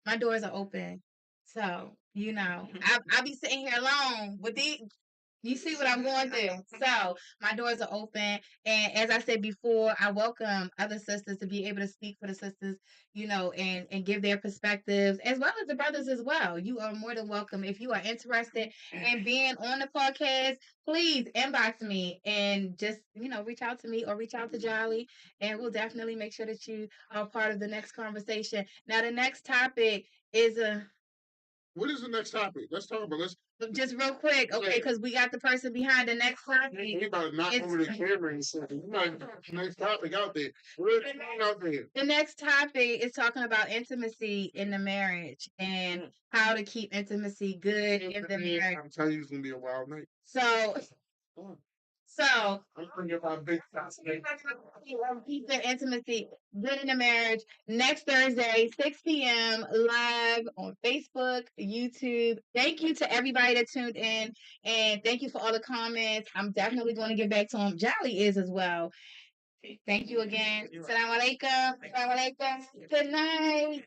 A: My doors are open. So, you know, I'll be sitting here alone with these. You see what I'm going through. So my doors are open. And as I said before, I welcome other sisters to be able to speak for the sisters, you know, and give their perspectives, as well as the brothers as well. You are more than welcome. If you are interested in being on the podcast, please inbox me and just, you know, reach out to me or reach out to Jolly. And we'll definitely make sure that you are part of the next conversation. Now, the next topic is
B: what is the next topic? Let's talk about
A: just real quick, okay, because we got the person behind the next topic.
B: We about to knock over the camera and stuff. You might next topic out there. Where's out there?
A: The next topic is talking about intimacy in the marriage and how to keep intimacy good in the marriage.
B: I'm telling you, it's gonna be a wild night.
A: So
B: I'm gonna get my big
A: keep the intimacy good in the marriage next Thursday, 6 p.m. live on Facebook, YouTube. Thank you to everybody that tuned in, and thank you for all the comments. I'm definitely going to get back to them. Jolly is as well. Thank you again. Assalamu alaikum. Assalamu alaikum. Good night.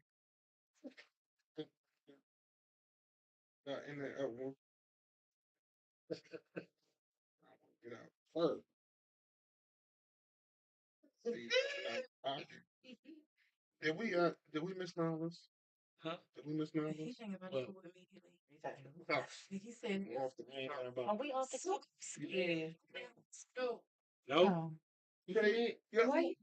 B: In the one. Get out first. Did we miss Novelist?
E: Huh?
B: Did we miss Novelist?
A: He's thinking about it immediately. He said,
D: Are we off the top?
A: yeah.
E: No.
A: Oh.
B: You gotta eat.
A: Why?